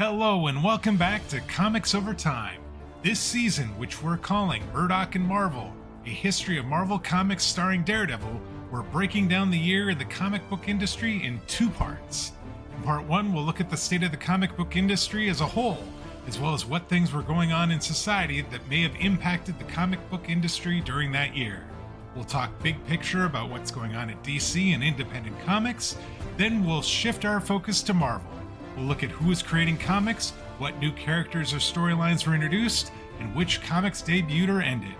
Hello and welcome back to Comics Over Time. This season, which we're calling Murdock and Marvel, a history of Marvel Comics starring Daredevil, we're breaking down the year in the comic book industry in two parts. In part one, we'll look at the state of the comic book industry as a whole, as well as what things were going on in society that may have impacted the comic book industry during that year. We'll talk big picture about what's going on at DC and independent comics, then we'll shift our focus to Marvel. We'll look at who is creating comics, what new characters or storylines were introduced, and which comics debuted or ended.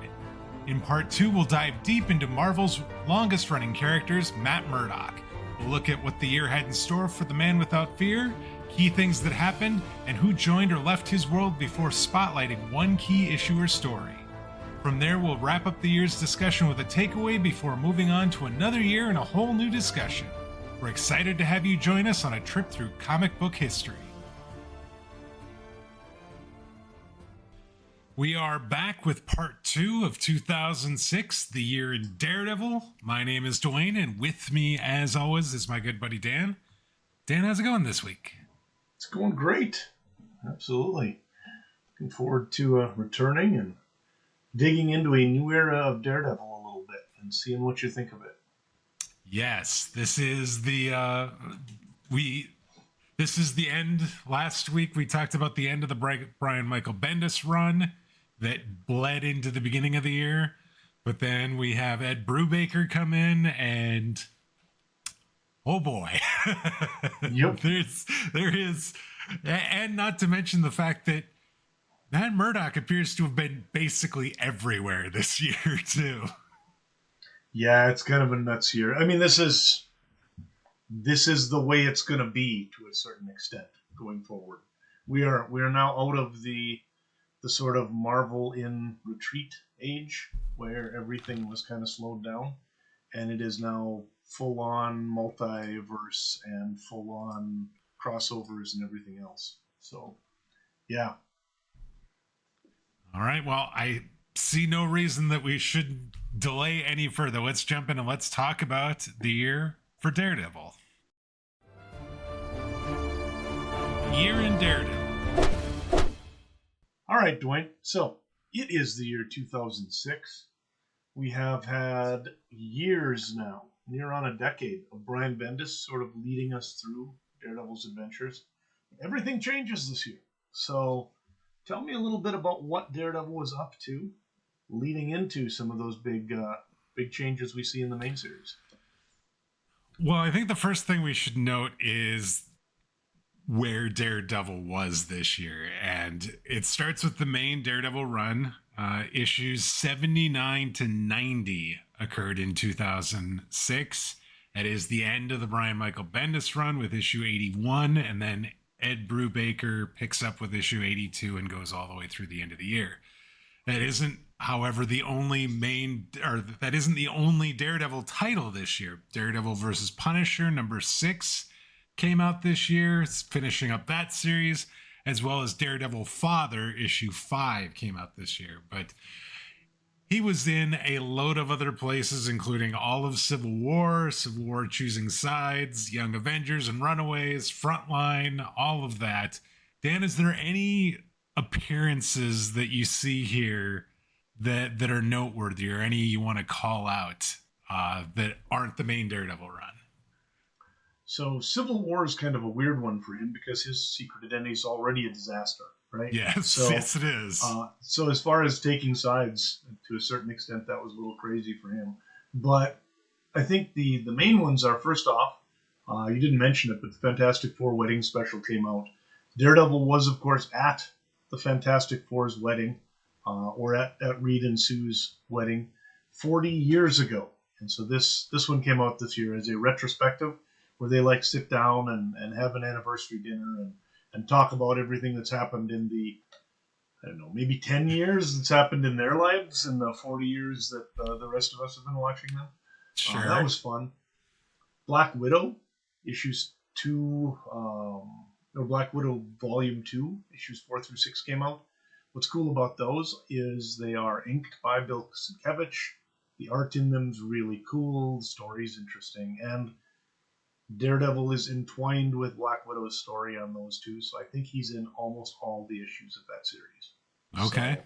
In part 2, we'll dive deep into Marvel's longest-running characters, Matt Murdock. We'll look at what the year had in store for the Man Without Fear, key things that happened, and who joined or left his world before spotlighting one key issue or story. From there, we'll wrap up the year's discussion with a takeaway before moving on to another year and a whole new discussion. We're excited to have you join us on a trip through comic book history. We are back with part 2 of 2006, the year in Daredevil. My name is Dwayne, and with me, as always, is my good buddy Dan. Dan, how's it going this week? It's going great. Absolutely. Looking forward to returning and digging into a new era of Daredevil a little bit and seeing what you think of it. Yes, this is the this is the end. Last week we talked about the end of the Brian Michael Bendis run that bled into the beginning of the year, but then we have Ed Brubaker come in, and oh boy, Yep. there is, and not to mention the fact that Matt Murdock appears to have been basically everywhere this year too. Yeah, it's kind of a nuts year. I mean, this is the way it's going to be to a certain extent going forward. We are now out of the sort of Marvel in retreat age where everything was kind of slowed down, and it is now full on multiverse and full on crossovers and everything else. So, yeah. All right. Well, I see no reason that we should delay any further. Let's jump in and let's talk about the year for Daredevil. Year in Daredevil. All right, Dwayne. So it is the year 2006. We have had years now, near on a decade, of Brian Bendis sort of leading us through Daredevil's adventures. Everything changes this year. So tell me a little bit about what Daredevil was up to leading into some of those big changes we see in the main series. Well, I think the first thing we should note is where Daredevil was this year. And it starts with the main Daredevil run. Issues 79 to 90 occurred in 2006. That is the end of the Brian Michael Bendis run with issue 81. And then Ed Brubaker picks up with issue 82 and goes all the way through the end of the year. That isn't, however, the only Daredevil title this year. Daredevil versus Punisher number 6 came out this year, it's finishing up that series, as well as Daredevil Father issue 5 came out this year. But he was in a load of other places, including all of Civil War Choosing Sides, Young Avengers and Runaways, Frontline, all of that. Dan, is there any appearances that you see here that are noteworthy, or any you want to call out that aren't the main Daredevil run? So Civil War is kind of a weird one for him because his secret identity is already a disaster, right? Yes, yes it is. So as far as taking sides, to a certain extent, that was a little crazy for him. But I think the main ones are, first off, you didn't mention it, but the Fantastic Four wedding special came out. Daredevil was, of course, at the Fantastic Four's wedding, or at Reed and Sue's wedding 40 years ago. And so this one came out this year as a retrospective where they sit down and have an anniversary dinner and talk about everything that's happened in the, I don't know, maybe 10 years that's happened in their lives in the 40 years that the rest of us have been watching them. Sure. That was fun. Black Widow, issues 2, or Black Widow Volume 2, issues 4 through 6 came out. What's cool about those is they are inked by Bill Sienkiewicz. The art in them is really cool. The story's interesting. And Daredevil is entwined with Black Widow's story on those two, so I think he's in almost all the issues of that series. Okay.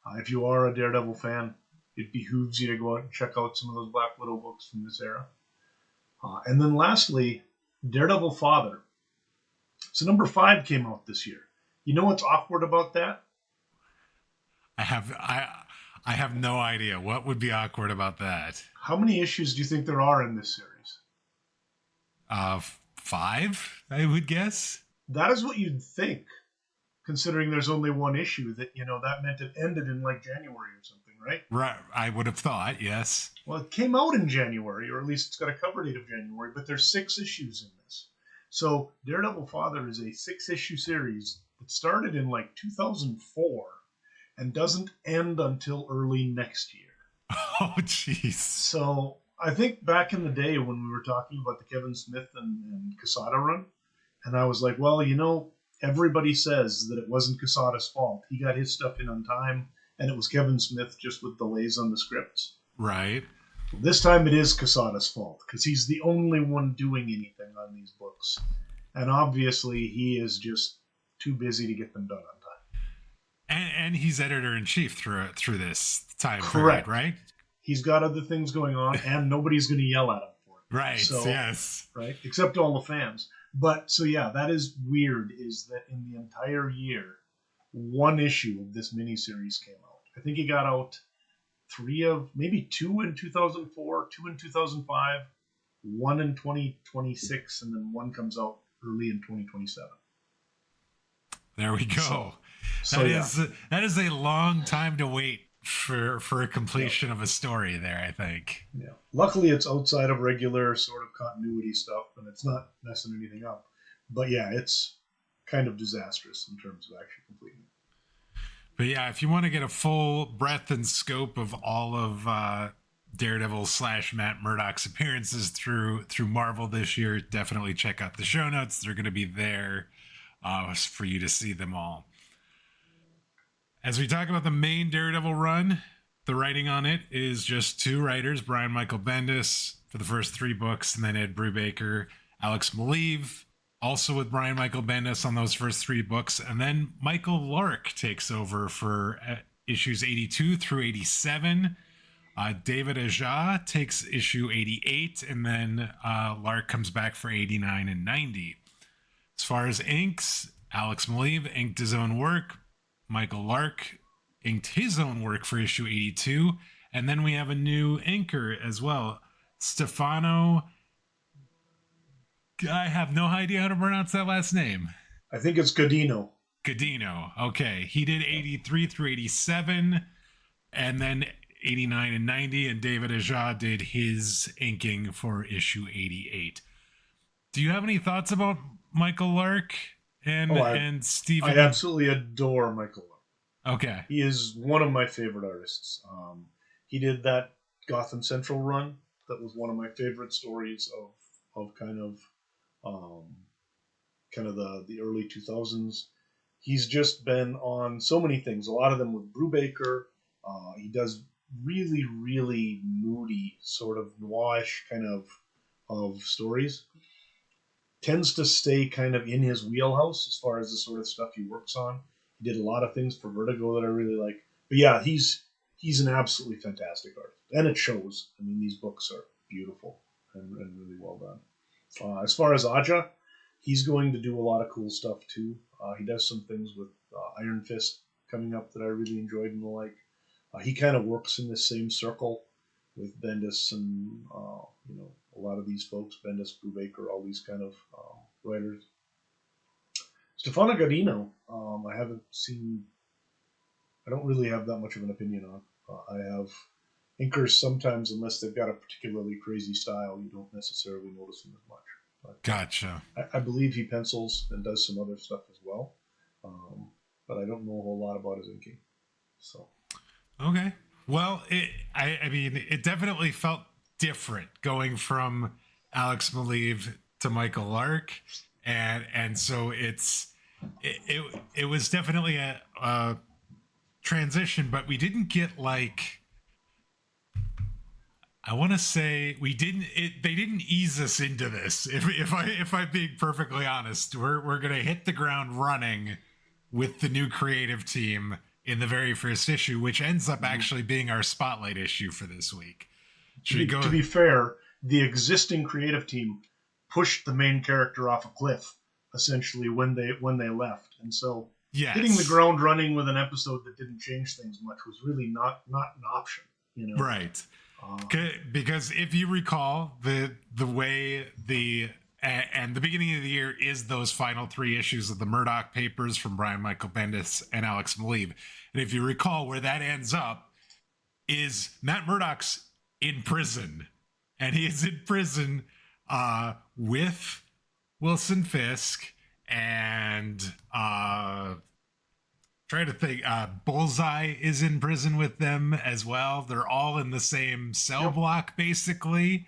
So, if you are a Daredevil fan, it behooves you to go out and check out some of those Black Widow books from this era. And then lastly, Daredevil Father. So number 5 came out this year. You know what's awkward about that? I have no idea. What would be awkward about that? How many issues do you think there are in this series? 5, I would guess. That is what you'd think, considering there's only one issue. That meant it ended in like January or something, right? Right. I would have thought, yes. Well, it came out in January, or at least it's got a cover date of January, but there's 6 issues in this. So Daredevil Father is a 6-issue series that started in like 2004 and doesn't end until early next year. Oh, jeez. So I think back in the day when we were talking about the Kevin Smith and Quesada run, and I was like, well, everybody says that it wasn't Quesada's fault. He got his stuff in on time, and it was Kevin Smith just with delays on the scripts. Right. This time it is Quesada's fault, because he's the only one doing anything on these books. And obviously he is just too busy to get them done on time. And he's editor-in-chief through this time. Correct. Period, right? He's got other things going on, and nobody's going to yell at him for it. Right, so, yes. Right, except all the fans. But, so yeah, that is weird, is that in the entire year, 1 issue of this miniseries came out. I think he got out 2 in 2004, 2 in 2005, 1 in 2026, and then 1 comes out early in 2027. There we go. That is a long time to wait for a completion of a story there, I think. Yeah. Luckily, it's outside of regular sort of continuity stuff, and it's not messing anything up. But yeah, it's kind of disastrous in terms of actually completing it. But yeah, if you want to get a full breadth and scope of all of Daredevil / Matt Murdock's appearances through Marvel this year, definitely check out the show notes. They're going to be there for you to see them all. As we talk about the main Daredevil run, the writing on it is just 2 writers, Brian Michael Bendis for the first 3 books, and then Ed Brubaker, Alex Maleev, also with Brian Michael Bendis on those first 3 books. And then Michael Lark takes over for issues 82 through 87. David Aja takes issue 88, and then Lark comes back for 89 and 90. As far as inks, Alex Maleev inked his own work. Michael Lark inked his own work for issue 82. And then we have a new inker as well, Stefano. I have no idea how to pronounce that last name. I think it's Godino. Godino. Okay. He did 83 through 87, and then 89 and 90, and David Aja did his inking for issue 88. Do you have any thoughts about Michael Lark and Stephen? I absolutely adore Michael Lark. Okay. He is one of my favorite artists. He did that Gotham Central run. That was one of my favorite stories of kind of the early 2000s. He's just been on so many things. A lot of them with Brubaker. He does really, really moody, sort of noirish kind of stories. Tends to stay kind of in his wheelhouse as far as the sort of stuff he works on. He did a lot of things for Vertigo that I really like. But yeah, he's an absolutely fantastic artist. And it shows. I mean, these books are beautiful and really well done. As far as Aja, he's going to do a lot of cool stuff too. He does some things with Iron Fist coming up that I really enjoyed and the like. He kind of works in the same circle with Bendis and a lot of these folks, Bendis, Brubaker, all these kind of writers. Stefano Godino, I haven't seen. I don't really have that much of an opinion on. I have inkers sometimes, unless they've got a particularly crazy style, you don't necessarily notice them as much. But, Gotcha. I believe he pencils and does some other stuff as well, but I don't know a whole lot about his inking. So. Okay. Well, I mean, it definitely felt different going from Alex Maleev to Michael Lark, and so it was definitely a transition, but we didn't get like I want to say they didn't ease us into this. If I'm being perfectly honest, we're gonna hit the ground running with the new creative team in the very first issue, which ends up actually being our spotlight issue for this week. To be fair, the existing creative team pushed the main character off a cliff essentially when they left, and so Yes. hitting the ground running with an episode that didn't change things much was really not an option. Right. Because if you recall, the way and the beginning of the year is those final 3 issues of the Murdock papers from Brian Michael Bendis and Alex Maleev. And if you recall, where that ends up is Matt Murdock's in prison. And he is in prison with Wilson Fisk and trying to think, Bullseye is in prison with them as well. They're all in the same cell block, basically.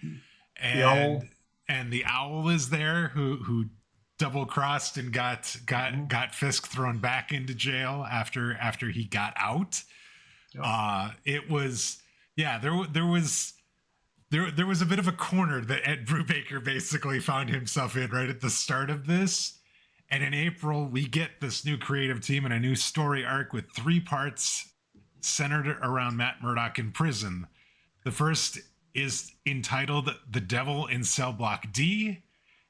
And the owl is there who double crossed and got Fisk thrown back into jail after he got out. It was there was a bit of a corner that Ed Brubaker basically found himself in right at the start of this. And in April, we get this new creative team and a new story arc with 3 parts centered around Matt Murdock in prison. The first is entitled The Devil in Cell Block D,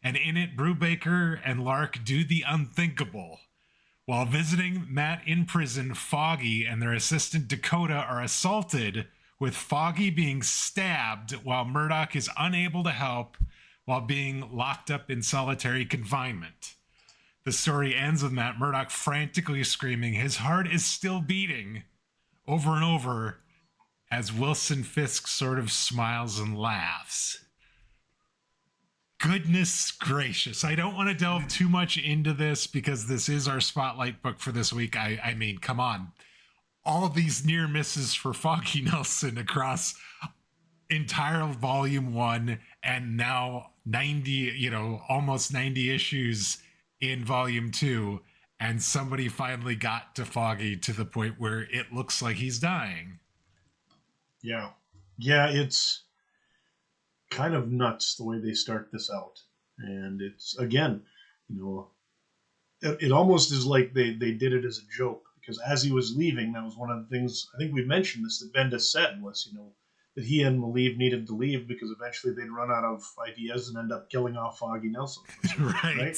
and in it, Brubaker and Lark do the unthinkable. While visiting Matt in prison, Foggy and their assistant Dakota are assaulted, with Foggy being stabbed while Murdock is unable to help while being locked up in solitary confinement. The story ends with Matt Murdock frantically screaming his heart is still beating over and over as Wilson Fisk sort of smiles and laughs. Goodness gracious. I don't want to delve too much into this because this is our spotlight book for this week. I mean, come on. All of these near misses for Foggy Nelson across entire volume 1 and now 90, almost 90 issues in volume 2, and somebody finally got to Foggy to the point where it looks like he's dying. Yeah, it's kind of nuts the way they start this out, and it's again, it almost is like they did it as a joke, because as he was leaving, that was one of the things I think we mentioned this that Bendis said was that he and Maleev needed to leave because eventually they'd run out of ideas and end up killing off Foggy Nelson. Right.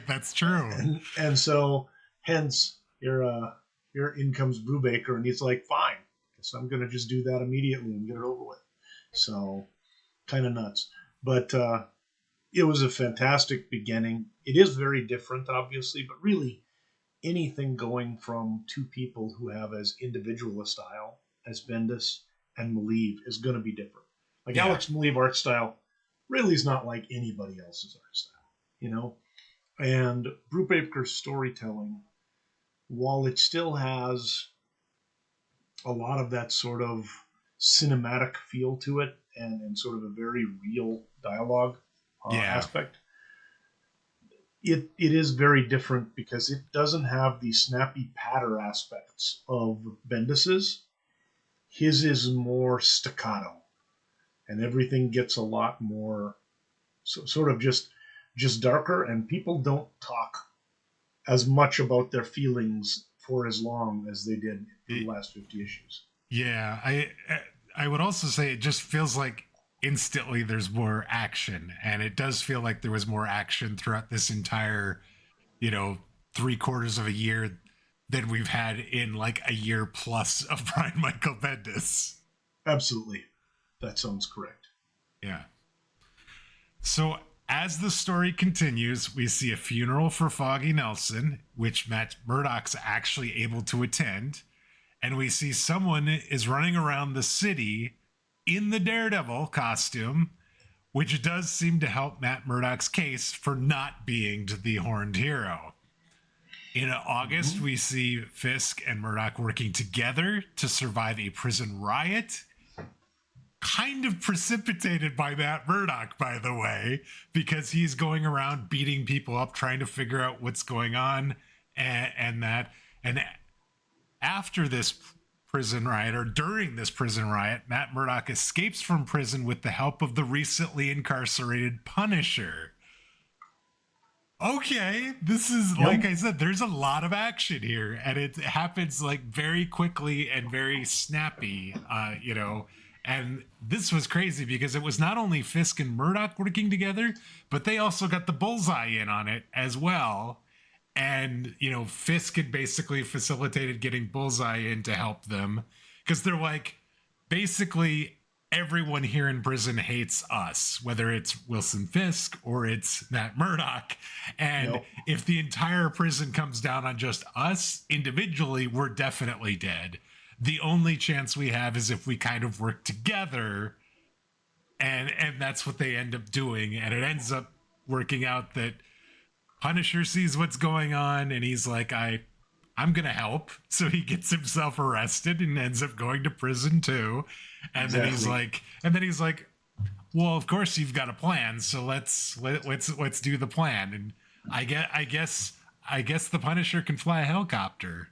That's true. And so, hence, here in comes Brubaker, and he's like, fine, guess I'm going to just do that immediately and get it over with. So, kind of nuts. But it was a fantastic beginning. It is very different, obviously, but really anything going from 2 people who have as individual a style as Bendis and Maleev is going to be different. Like Alex Maleev art style really is not like anybody else's art style, And Brubaker's storytelling, while it still has a lot of that sort of cinematic feel to it and sort of a very real dialogue aspect, it is very different because it doesn't have the snappy patter aspects of Bendis's. His is more staccato, and everything gets a lot more sort of just darker, and people don't talk as much about their feelings for as long as they did in the last 50 issues. Yeah, I would also say it just feels like instantly there's more action, and it does feel like there was more action throughout this entire 3/4 of a year than we've had in like a year plus of Brian Michael Bendis. Absolutely. That sounds correct. Yeah. So as the story continues, we see a funeral for Foggy Nelson, which Matt Murdock's actually able to attend. And we see someone is running around the city in the Daredevil costume, which does seem to help Matt Murdock's case for not being the horned hero. In August, we see Fisk and Murdock working together to survive a prison riot, kind of precipitated by Matt Murdock, by the way, because he's going around beating people up, trying to figure out what's going on, and that. And after this prison riot, or during this prison riot, Matt Murdock escapes from prison with the help of the recently incarcerated Punisher. Okay, this is, like I said, there's a lot of action here, and it happens like very quickly and very snappy, and this was crazy because it was not only Fisk and Murdock working together, but they also got the Bullseye in on it as well. And, Fisk had basically facilitated getting Bullseye in to help them, because they're like, basically everyone here in prison hates us, whether it's Wilson Fisk or it's Matt Murdock. And if the entire prison comes down on just us individually, we're definitely dead. The only chance we have is if we kind of work together. And that's what they end up doing. And it ends up working out that Punisher sees what's going on and he's like, I'm going to help. So he gets himself arrested and ends up going to prison too. And then he's like, well, of course you've got a plan. So let's do the plan. And I guess the Punisher can fly a helicopter.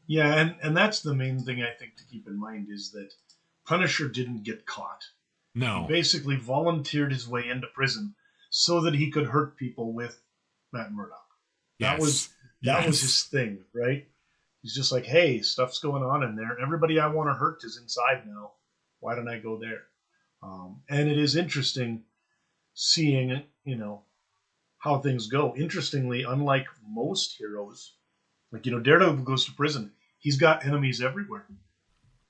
Yeah. And that's the main thing I think to keep in mind is that Punisher didn't get caught. No. He basically volunteered his way into prison so that he could hurt people with Matt Murdock. That was his thing, right? He's just like, hey, stuff's going on in there. Everybody I want to hurt is inside now. Why don't I go there? And it is interesting seeing, how things go. Interestingly, unlike most heroes, like, Daredevil goes to prison. He's got enemies everywhere.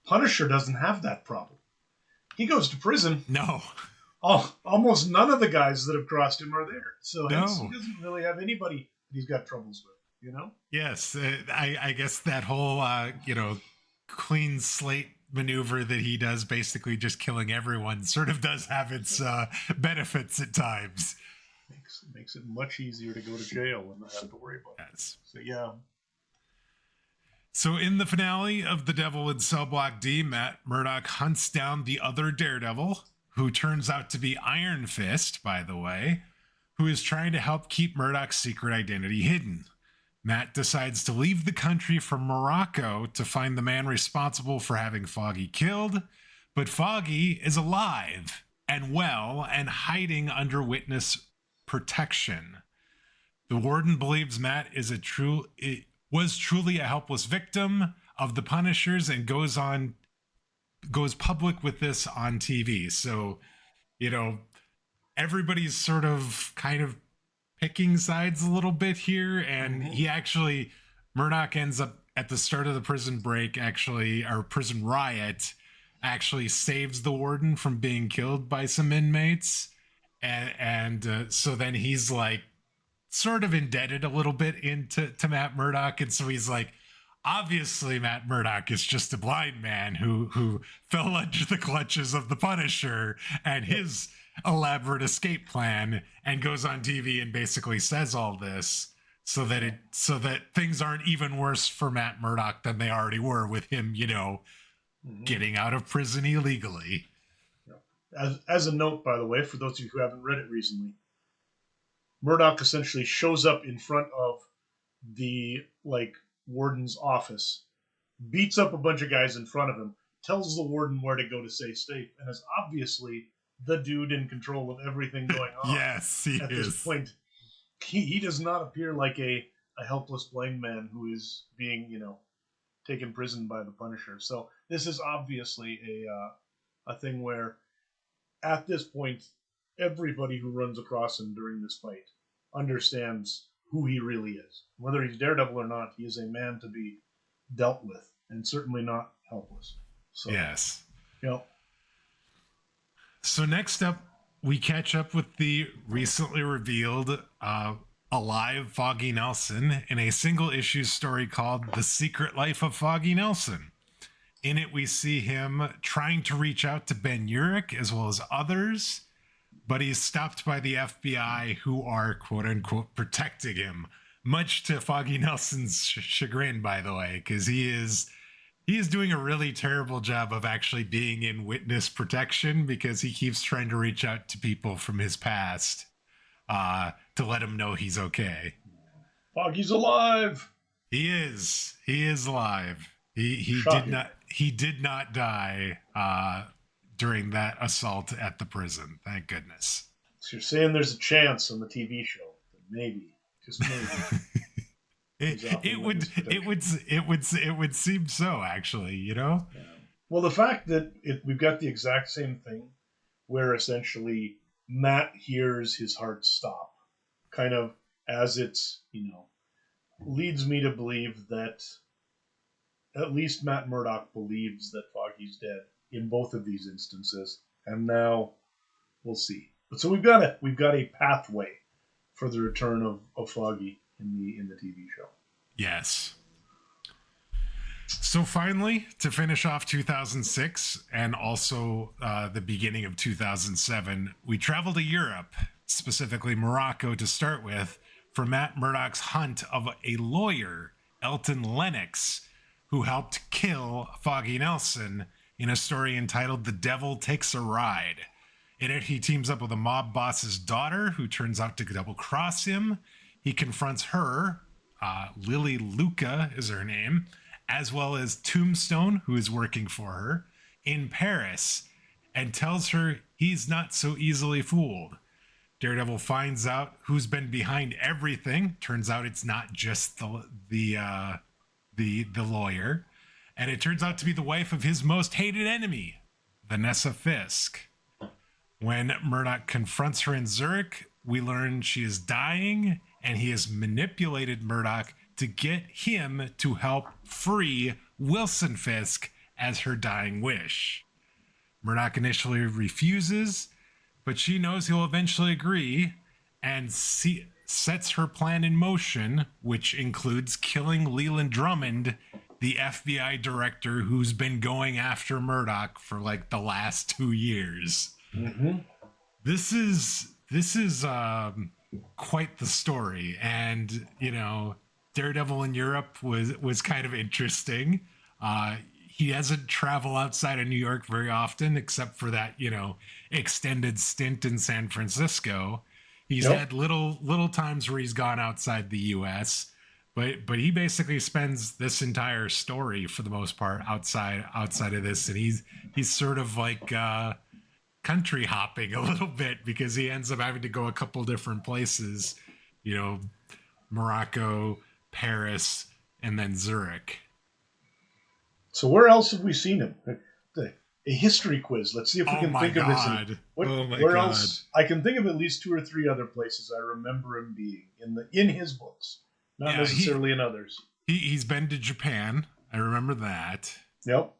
Punisher doesn't have that problem. He goes to prison. No. Almost none of the guys that have crossed him are there. So he doesn't really have anybody that he's got troubles with. Yes, I guess that whole clean slate maneuver that he does, basically just killing everyone, sort of does have its benefits at times. Makes it much easier to go to jail and not have to worry about it. Yes. So yeah. So in the finale of The Devil in Cell Block D, Matt Murdock hunts down the other Daredevil, who turns out to be Iron Fist, by the way, who is trying to help keep Murdock's secret identity hidden. Matt decides to leave the country for Morocco to find the man responsible for having Foggy killed, but Foggy is alive and well and hiding under witness protection. The warden believes Matt was truly a helpless victim of the Punishers and goes public with this on TV. So, everybody's sort of kind of picking sides a little bit here, and Murdock ends up at the start of the prison break, or prison riot, actually saves the warden from being killed by some inmates, and so then he's like sort of indebted a little bit to Matt Murdock, and so he's like, obviously Matt Murdock is just a blind man who fell under the clutches of the Punisher and his elaborate escape plan, and goes on TV and basically says all this so that things aren't even worse for Matt Murdock than they already were with him, getting out of prison illegally. As a note, by the way, for those of you who haven't read it recently, Murdock essentially shows up in front of the warden's office, beats up a bunch of guys in front of him, tells the warden where to go to stay safe, and is obviously the dude in control of everything going on. Yes, he is. At this point, he does not appear like a helpless blind man who is being, taken prison by the Punisher. So this is obviously a thing where, at this point, everybody who runs across him during this fight understands who he really is. Whether he's Daredevil or not, he is a man to be dealt with, and certainly not helpless. So, yes. So next up, we catch up with the recently revealed alive Foggy Nelson in a single issue story called The Secret Life of Foggy Nelson. In it, we see him trying to reach out to Ben Urich as well as others, but he's stopped by the FBI, who are quote unquote protecting him, much to Foggy Nelson's chagrin, by the way, because he is doing a really terrible job of actually being in witness protection, because he keeps trying to reach out to people from his past to let him know he's okay. Foggy's alive. He is alive. He did not die during that assault at the prison. Thank goodness. So you're saying there's a chance on the TV show that maybe, just maybe, it would seem so, actually, you know. Yeah. Well, the fact that we've got the exact same thing, where essentially Matt hears his heart stop, kind of as it's, leads me to believe that at least Matt Murdock believes that Foggy's dead in both of these instances, and now we'll see. But so we've got a pathway for the return of Foggy in the TV show. Yes. So finally, to finish off 2006 and also the beginning of 2007, we travel to Europe, specifically Morocco to start with, for Matt Murdock's hunt of a lawyer, Elton Lennox, who helped kill Foggy Nelson in a story entitled The Devil Takes a Ride. In it, he teams up with a mob boss's daughter, who turns out to double-cross him. He confronts her, Lily Luca is her name, as well as Tombstone, who is working for her, in Paris, and tells her he's not so easily fooled. Daredevil finds out who's been behind everything. Turns out it's not just the lawyer, and it turns out to be the wife of his most hated enemy, Vanessa Fisk. When Murdock confronts her in Zurich, we learn she is dying, and he has manipulated Murdock to get him to help free Wilson Fisk as her dying wish. Murdock initially refuses, but she knows he'll eventually agree and sets her plan in motion, which includes killing Leland Drummond, the FBI director who's been going after Murdock for like the last 2 years. Mm-hmm. This is quite the story, and Daredevil in Europe was kind of interesting. He doesn't travel outside of New York very often, except for that extended stint in San Francisco. He's had little times where he's gone outside the U.S., but he basically spends this entire story for the most part outside of this, and he's sort of like country hopping a little bit because he ends up having to go a couple different places, Morocco, Paris, and then Zurich. So where else have we seen him? A history quiz. Let's see if we can think of this. Where else? I can think of at least 2 or 3 other places I remember him being in his books, not necessarily in others. He's been to Japan. I remember that. Yep.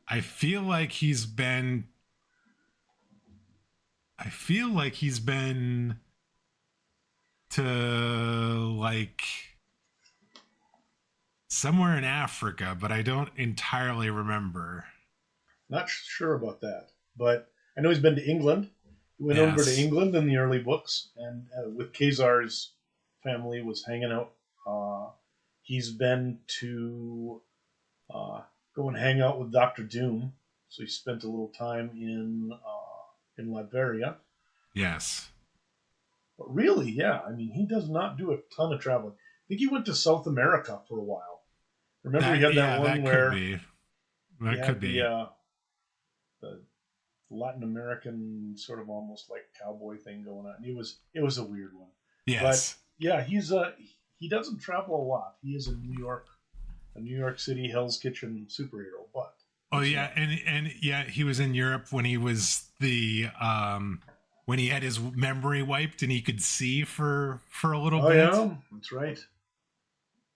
I feel like he's been to like somewhere in Africa, but I don't entirely remember. Not sure about that, but I know he's been to England. He went over to England in the early books, and with Kazar's family was hanging out. He's been to go and hang out with Dr. Doom, so he spent a little time in Latveria. Yes. But really, he does not do a ton of traveling. I think he went to South America for a while. Remember, he had that one where could be the Latin American sort of almost like cowboy thing going on. It was a weird one. Yes. But yeah, he doesn't travel a lot. He is a New York City Hell's Kitchen superhero. But and he was in Europe when he was when he had his memory wiped and he could see for a little bit. Oh yeah, that's right.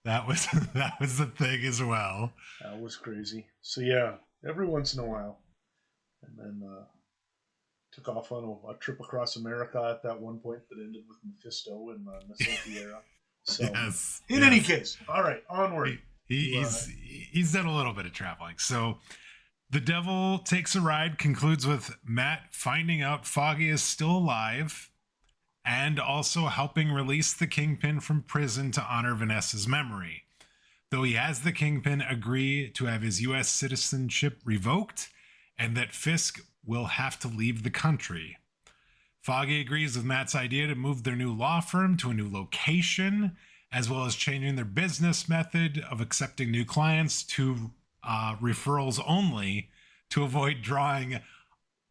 That was the thing as well. That was crazy. So yeah, every once in a while, and then took off on a trip across America at that one point that ended with Mephisto in the Sylvie era. So in any case, all right, onward. He's done a little bit of traveling. So The Devil Takes a Ride concludes with Matt finding out Foggy is still alive and also helping release the Kingpin from prison to honor Vanessa's memory. Though he has the Kingpin agree to have his U.S. citizenship revoked and that Fisk will have to leave the country. Foggy agrees with Matt's idea to move their new law firm to a new location, as well as changing their business method of accepting new clients to referrals only to avoid drawing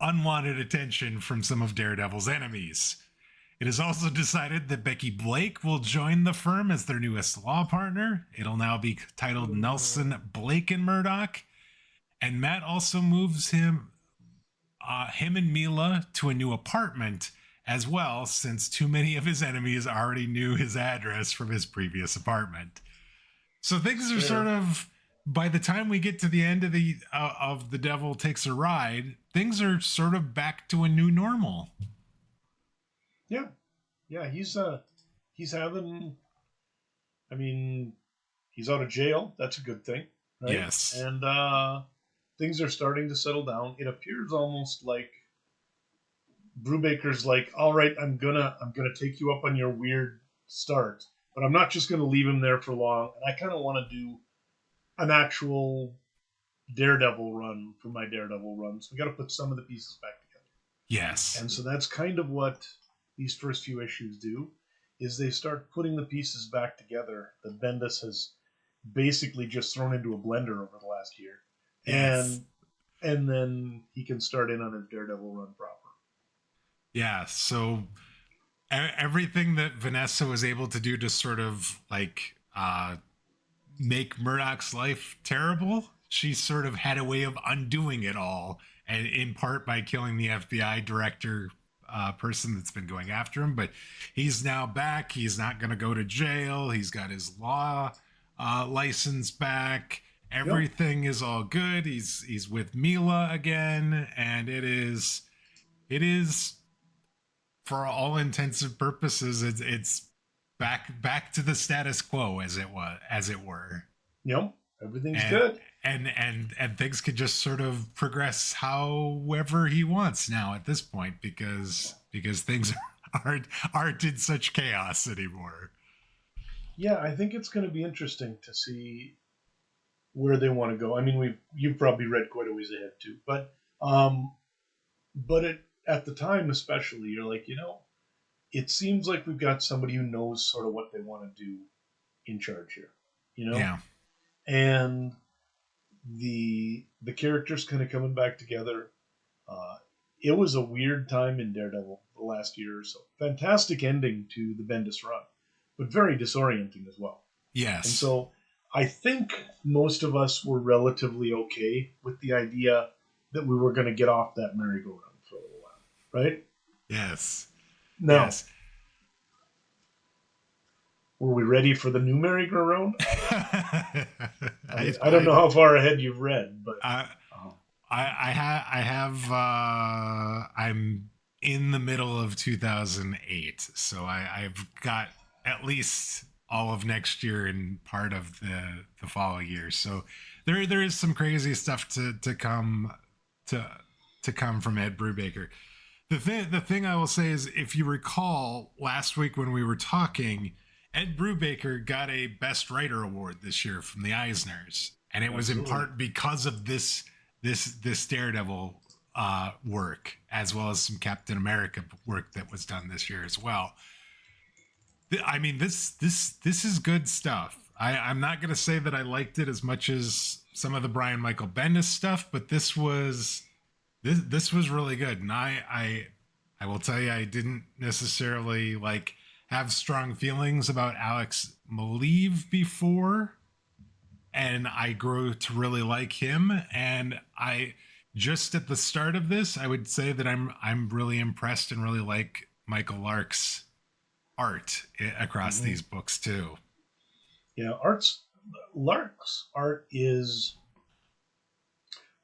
unwanted attention from some of Daredevil's enemies. It is also decided that Becky Blake will join the firm as their newest law partner. It'll now be titled Nelson, Blake, and Murdock. And Matt also moves him and Mila to a new apartment as well, since too many of his enemies already knew his address from his previous apartment. So things are sort of, by the time we get to the end of the Devil Takes a Ride, things are sort of back to a new normal. Yeah, he's having. I mean, he's out of jail. That's a good thing, right? Yes. And things are starting to settle down. It appears almost like Brubaker's like, all right, I'm gonna take you up on your weird start, but I'm not just gonna leave him there for long. And I kind of want to do an actual Daredevil run for my Daredevil run. So we got to put some of the pieces back together. Yes. And so that's kind of what these first few issues do, is they start putting the pieces back together that Bendis has basically just thrown into a blender over the last year. Yes. And then he can start in on his Daredevil run proper. Yeah, so everything that Vanessa was able to do to sort of like make Murdock's life terrible, she sort of had a way of undoing it all, and in part by killing the FBI director person that's been going after him. But he's now back. He's not going to go to jail. He's got his law license back. Everything is all good. He's with Mila again, and it is for all intents and purposes, it's back to the status quo as it were. Yep, everything's good, and things could just sort of progress however he wants now at this point, because things aren't in such chaos anymore. Yeah, I think it's going to be interesting to see where they want to go. I mean, you've probably read quite a ways ahead too, but at the time especially, you're like, it seems like we've got somebody who knows sort of what they want to do in charge here, Yeah. And the characters kind of coming back together. It was a weird time in Daredevil the last year or so. Fantastic ending to the Bendis run, but very disorienting as well. Yes. And so I think most of us were relatively okay with the idea that we were going to get off that merry-go-round for a little while, right? Yes. Now, yes. Were we ready for the new merry-go-round? I don't know how far ahead you've read, but I have. I'm in the middle of 2008, so I've got at least all of next year and part of the following year. So there is some crazy stuff to come from Ed Brubaker. The thing I will say is, if you recall last week when we were talking, Ed Brubaker got a Best Writer award this year from the Eisners, and it was in part because of this Daredevil work, as well as some Captain America work that was done this year as well. I mean, this is good stuff. I'm not going to say that I liked it as much as some of the Brian Michael Bendis stuff, but this was really good. And I will tell you, I didn't necessarily have strong feelings about Alex Maleev before, and I grew to really like him. And I just at the start of this, I would say that I'm really impressed and really like Michael Lark's art across these books too. Yeah, Lark's art is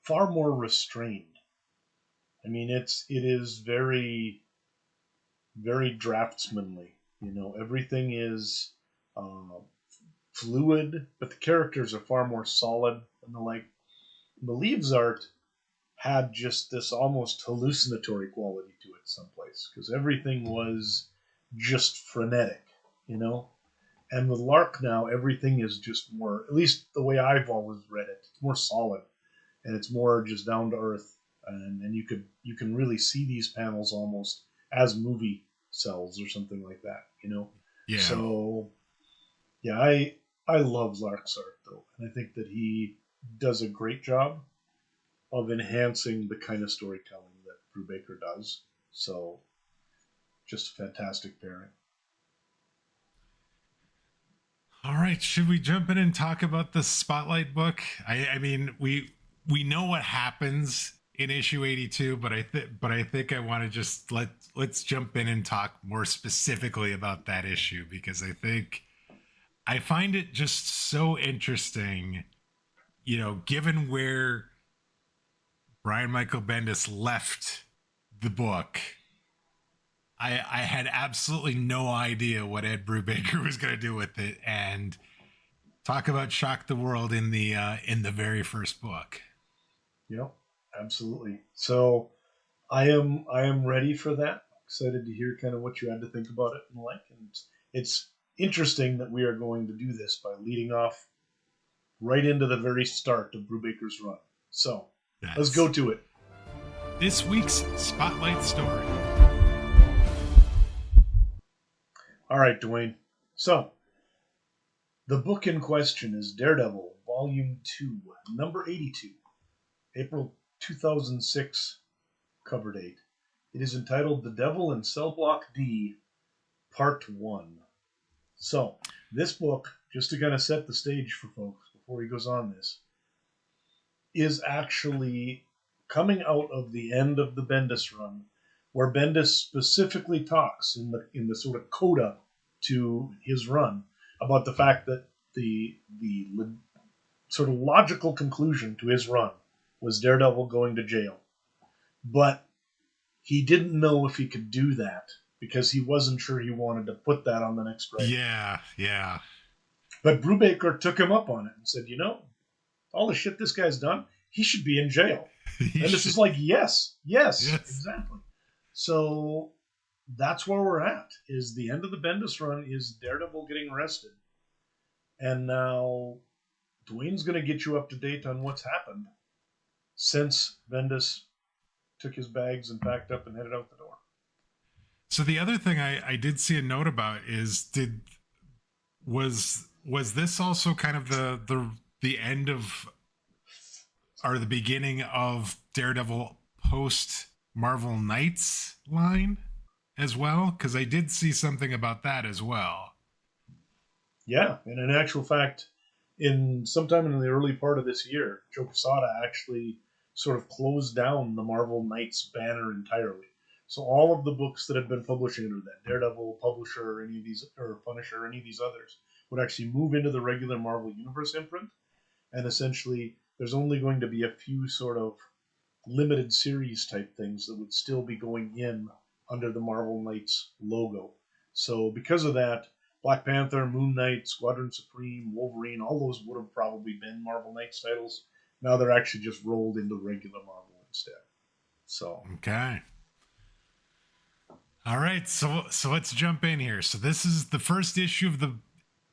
far more restrained. I mean, it is very, very draftsmanly. Everything is fluid, but the characters are far more solid and the like. Maleev's art had just this almost hallucinatory quality to it someplace, because everything was just frenetic, And with Lark now, everything is just more, at least the way I've always read it, it's more solid, and it's more just down to earth, and you can really see these panels almost as movie cells or something like that, Yeah. So Yeah, I love Lark's art though, and I think that he does a great job of enhancing the kind of storytelling that Brubaker does. So just a fantastic pairing. All right, should we jump in and talk about the Spotlight book? I mean, we know what happens in issue 82, but I think I want to just let's jump in and talk more specifically about that issue because I think I find it just so interesting, given where Brian Michael Bendis left the book. I had absolutely no idea what Ed Brubaker was going to do with it, and talk about shock the world in the very first book. Yep, absolutely. So I am ready for that. Excited to hear kind of what you had to think about it and like. And it's interesting that we are going to do this by leading off right into the very start of Brubaker's run. So let's go to it. This week's Spotlight story. All right, Dwayne. So the book in question is Daredevil, Volume 2, number 82, April 2006, cover date. It is entitled The Devil in Cell Block D, Part 1. So, this book, just to kind of set the stage for folks before he goes on this, is actually coming out of the end of the Bendis run, where Bendis specifically talks in the sort of coda to his run about the fact that the sort of logical conclusion to his run was Daredevil going to jail. But he didn't know if he could do that because he wasn't sure he wanted to put that on the next write. Yeah. But Brubaker took him up on it and said, all the shit this guy's done, he should be in jail. And this is like, yes, exactly. So that's where we're at, is the end of the Bendis run is Daredevil getting arrested. And now Dwayne's going to get you up to date on what's happened since Bendis took his bags and packed up and headed out the door. So the other thing I did see a note about is was this also kind of the end of or the beginning of Daredevil post Marvel Knights line as well? Because I did see something about that as well. Yeah, and in actual fact, sometime in the early part of this year, Joe Quesada actually sort of closed down the Marvel Knights banner entirely. So all of the books that had been publishing under that, Daredevil, Publisher, or any of these, or Punisher, or any of these others, would actually move into the regular Marvel Universe imprint. And essentially, there's only going to be a few sort of limited series type things that would still be going in under the Marvel Knights logo. So because of that, Black Panther, Moon Knight, Squadron Supreme, Wolverine, all those would have probably been Marvel Knights titles. Now they're actually just rolled into regular Marvel instead. So okay. All right, so let's jump in here. So this is the first issue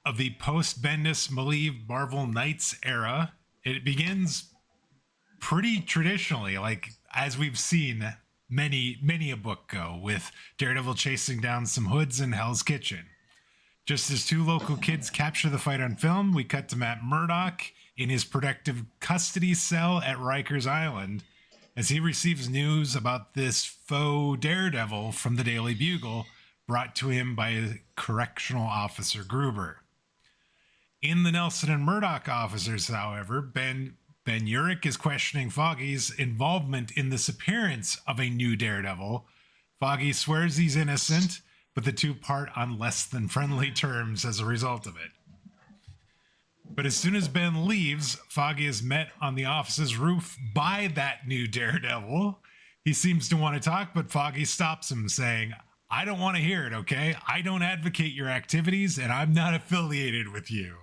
of the post Bendis Marvel Knights era. It begins pretty traditionally, like as we've seen many a book go, with Daredevil chasing down some hoods in Hell's Kitchen. Just as two local kids capture the fight on film, we cut to Matt Murdock in his protective custody cell at Rikers Island as he receives news about this faux Daredevil from the Daily Bugle brought to him by correctional officer Gruber. In the Nelson and Murdock officers, however, Ben Urich is questioning Foggy's involvement in this appearance of a new Daredevil. Foggy swears he's innocent, but the two part on less than friendly terms as a result of it. But as soon as Ben leaves, Foggy is met on the office's roof by that new Daredevil. He seems to want to talk, but Foggy stops him, saying, "I don't want to hear it, okay? I don't advocate your activities, and I'm not affiliated with you."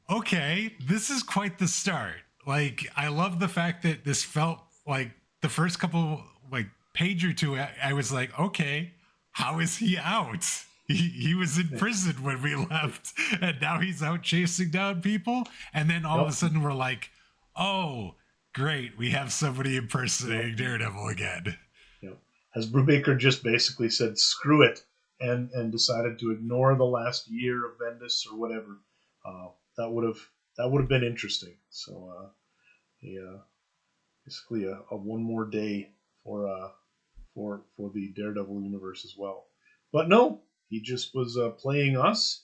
Okay, this is quite the start. Like, I love the fact that this felt like the first couple, like, page or two, I was like, okay, how is he out? He was in prison when we left, and now he's out chasing down people. And then all of a sudden we're like, oh, great, we have somebody impersonating Daredevil again. As Brubaker just basically said, screw it, and decided to ignore the last year of Bendis or whatever, that would have been interesting. So basically a one more day for the Daredevil universe as well. But no, he just was playing us,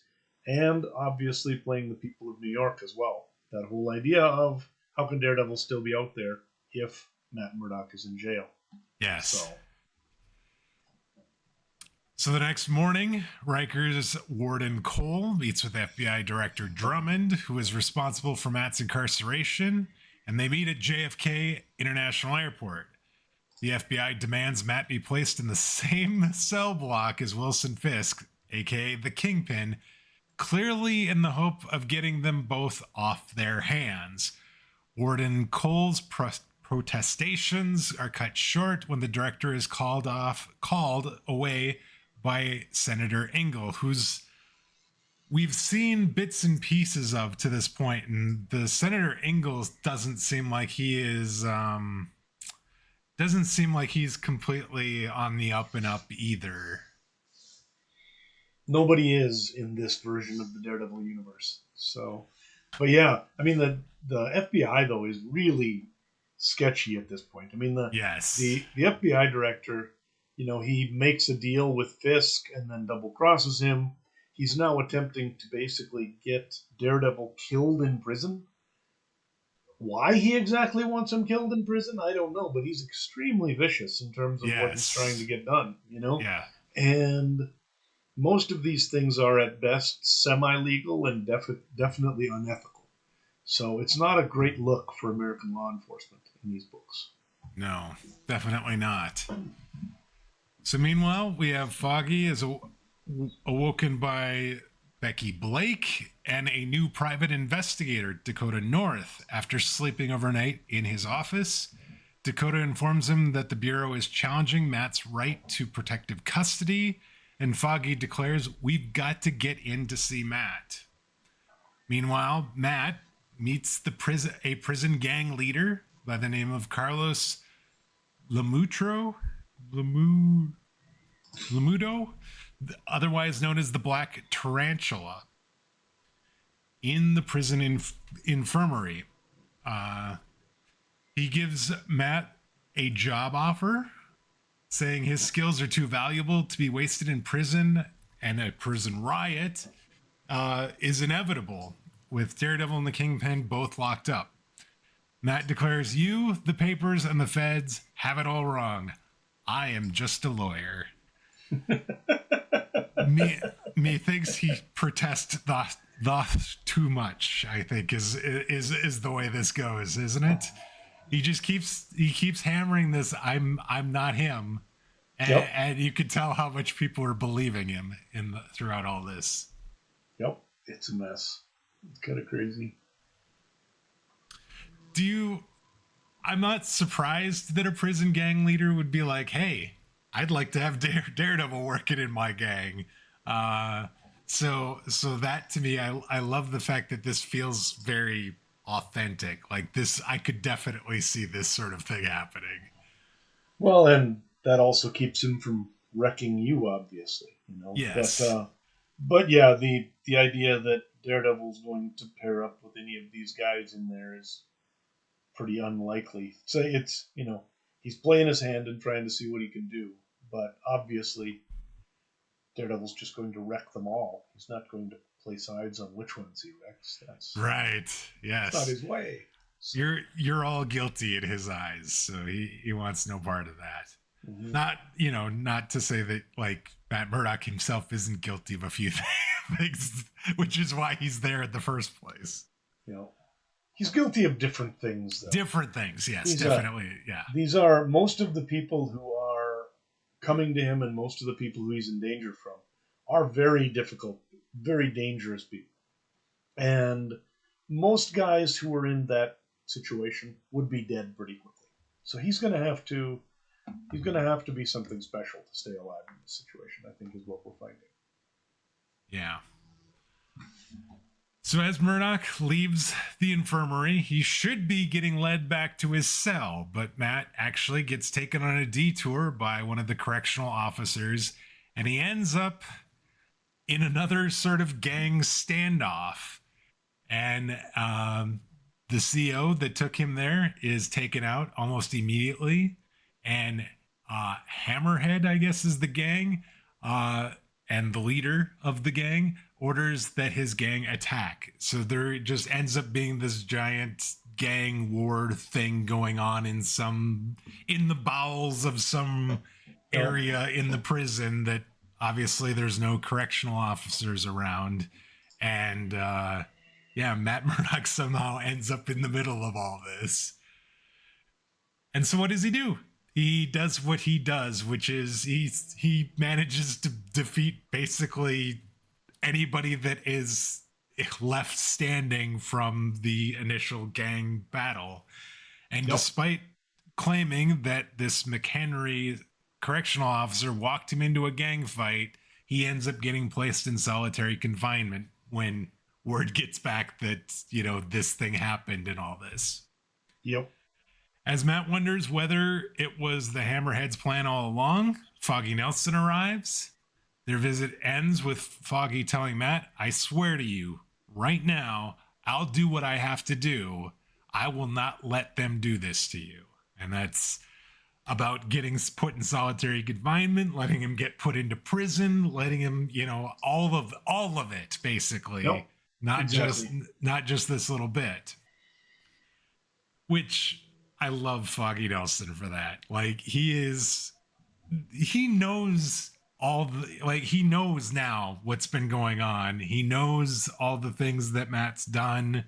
and obviously playing the people of New York as well. That whole idea of how can Daredevil still be out there if Matt Murdock is in jail? Yes. So the next morning, Riker's Warden Cole meets with FBI Director Drummond, who is responsible for Matt's incarceration, and they meet at JFK International Airport. The FBI demands Matt be placed in the same cell block as Wilson Fisk, aka the Kingpin, clearly in the hope of getting them both off their hands. Warden Cole's protestations are cut short when the director is called away by Senator Engel, who's we've seen bits and pieces of to this point, and the Senator Engel doesn't seem like he's completely on the up and up either. Nobody is in this version of the Daredevil universe. So, but yeah, I mean the FBI though is really sketchy at this point. I mean the FBI director, he makes a deal with Fisk and then double crosses him. He's now attempting to basically get Daredevil killed in prison. Why he exactly wants him killed in prison, I don't know, but he's extremely vicious in terms of what he's trying to get done, Yeah. And most of these things are at best semi-legal and definitely unethical. So it's not a great look for American law enforcement in these books. No, definitely not. So meanwhile, we have Foggy is awoken by Becky Blake and a new private investigator, Dakota North, after sleeping overnight in his office. Dakota informs him that the Bureau is challenging Matt's right to protective custody, and Foggy declares, "We've got to get in to see Matt." Meanwhile, Matt meets a prison gang leader by the name of Carlos Lamudo, otherwise known as the Black Tarantula, in the prison infirmary. He gives Matt a job offer, saying his skills are too valuable to be wasted in prison, and a prison riot is inevitable, with Daredevil and the Kingpin both locked up. Matt declares, "You, the papers, and the feds have it all wrong. I am just a lawyer." me thinks he protests thus too much, I think is the way this goes, isn't it? He just keeps hammering this I'm not him, and you could tell how much people are believing him throughout all this. Yep, it's a mess. It's kind of crazy. I'm not surprised that a prison gang leader would be like, "Hey, I'd like to have Daredevil working in my gang." So that to me, I love the fact that this feels very authentic. Like this, I could definitely see this sort of thing happening. Well, and that also keeps him from wrecking you, obviously. Yes. But yeah, the idea that Daredevil's going to pair up with any of these guys in there is pretty unlikely. So it's he's playing his hand and trying to see what he can do. But obviously, Daredevil's just going to wreck them all. He's not going to play sides on which ones he wrecks. That's right. Yes, not his way. So. You're all guilty in his eyes, so he wants no part of that. Mm-hmm. Not to say that like Matt Murdock himself isn't guilty of a few things, which is why he's there in the first place. He's guilty of different things, though. Different things, yes, definitely. Yeah. These are most of the people who are coming to him, and most of the people who he's in danger from are very difficult, very dangerous people. And most guys who are in that situation would be dead pretty quickly. So he's going to have to be something special to stay alive in this situation, I think, is what we're finding. Yeah. So as Murdock leaves the infirmary, he should be getting led back to his cell, but Matt actually gets taken on a detour by one of the correctional officers and he ends up in another sort of gang standoff. And the CO that took him there is taken out almost immediately. And Hammerhead, I guess, is the gang. And the leader of the gang orders that his gang attack. So there just ends up being this giant gang war thing going on in the bowels of some area in the prison that obviously there's no correctional officers around. And Matt Murdock somehow ends up in the middle of all this. And so what does he do? He does what he does, which is he manages to defeat basically anybody that is left standing from the initial gang battle. And despite claiming that this McHenry correctional officer walked him into a gang fight, he ends up getting placed in solitary confinement when word gets back that, this thing happened and all this. Yep. As Matt wonders whether it was the Hammerhead's plan all along, Foggy Nelson arrives. Their visit ends with Foggy telling Matt, "I swear to you, right now, I'll do what I have to do. I will not let them do this to you." And that's about getting put in solitary confinement, letting him get put into prison, letting him, all of it, basically. Yep. Not just this little bit. Which I love Foggy Nelson for that. Like, he knows he knows now what's been going on. He knows all the things that Matt's done,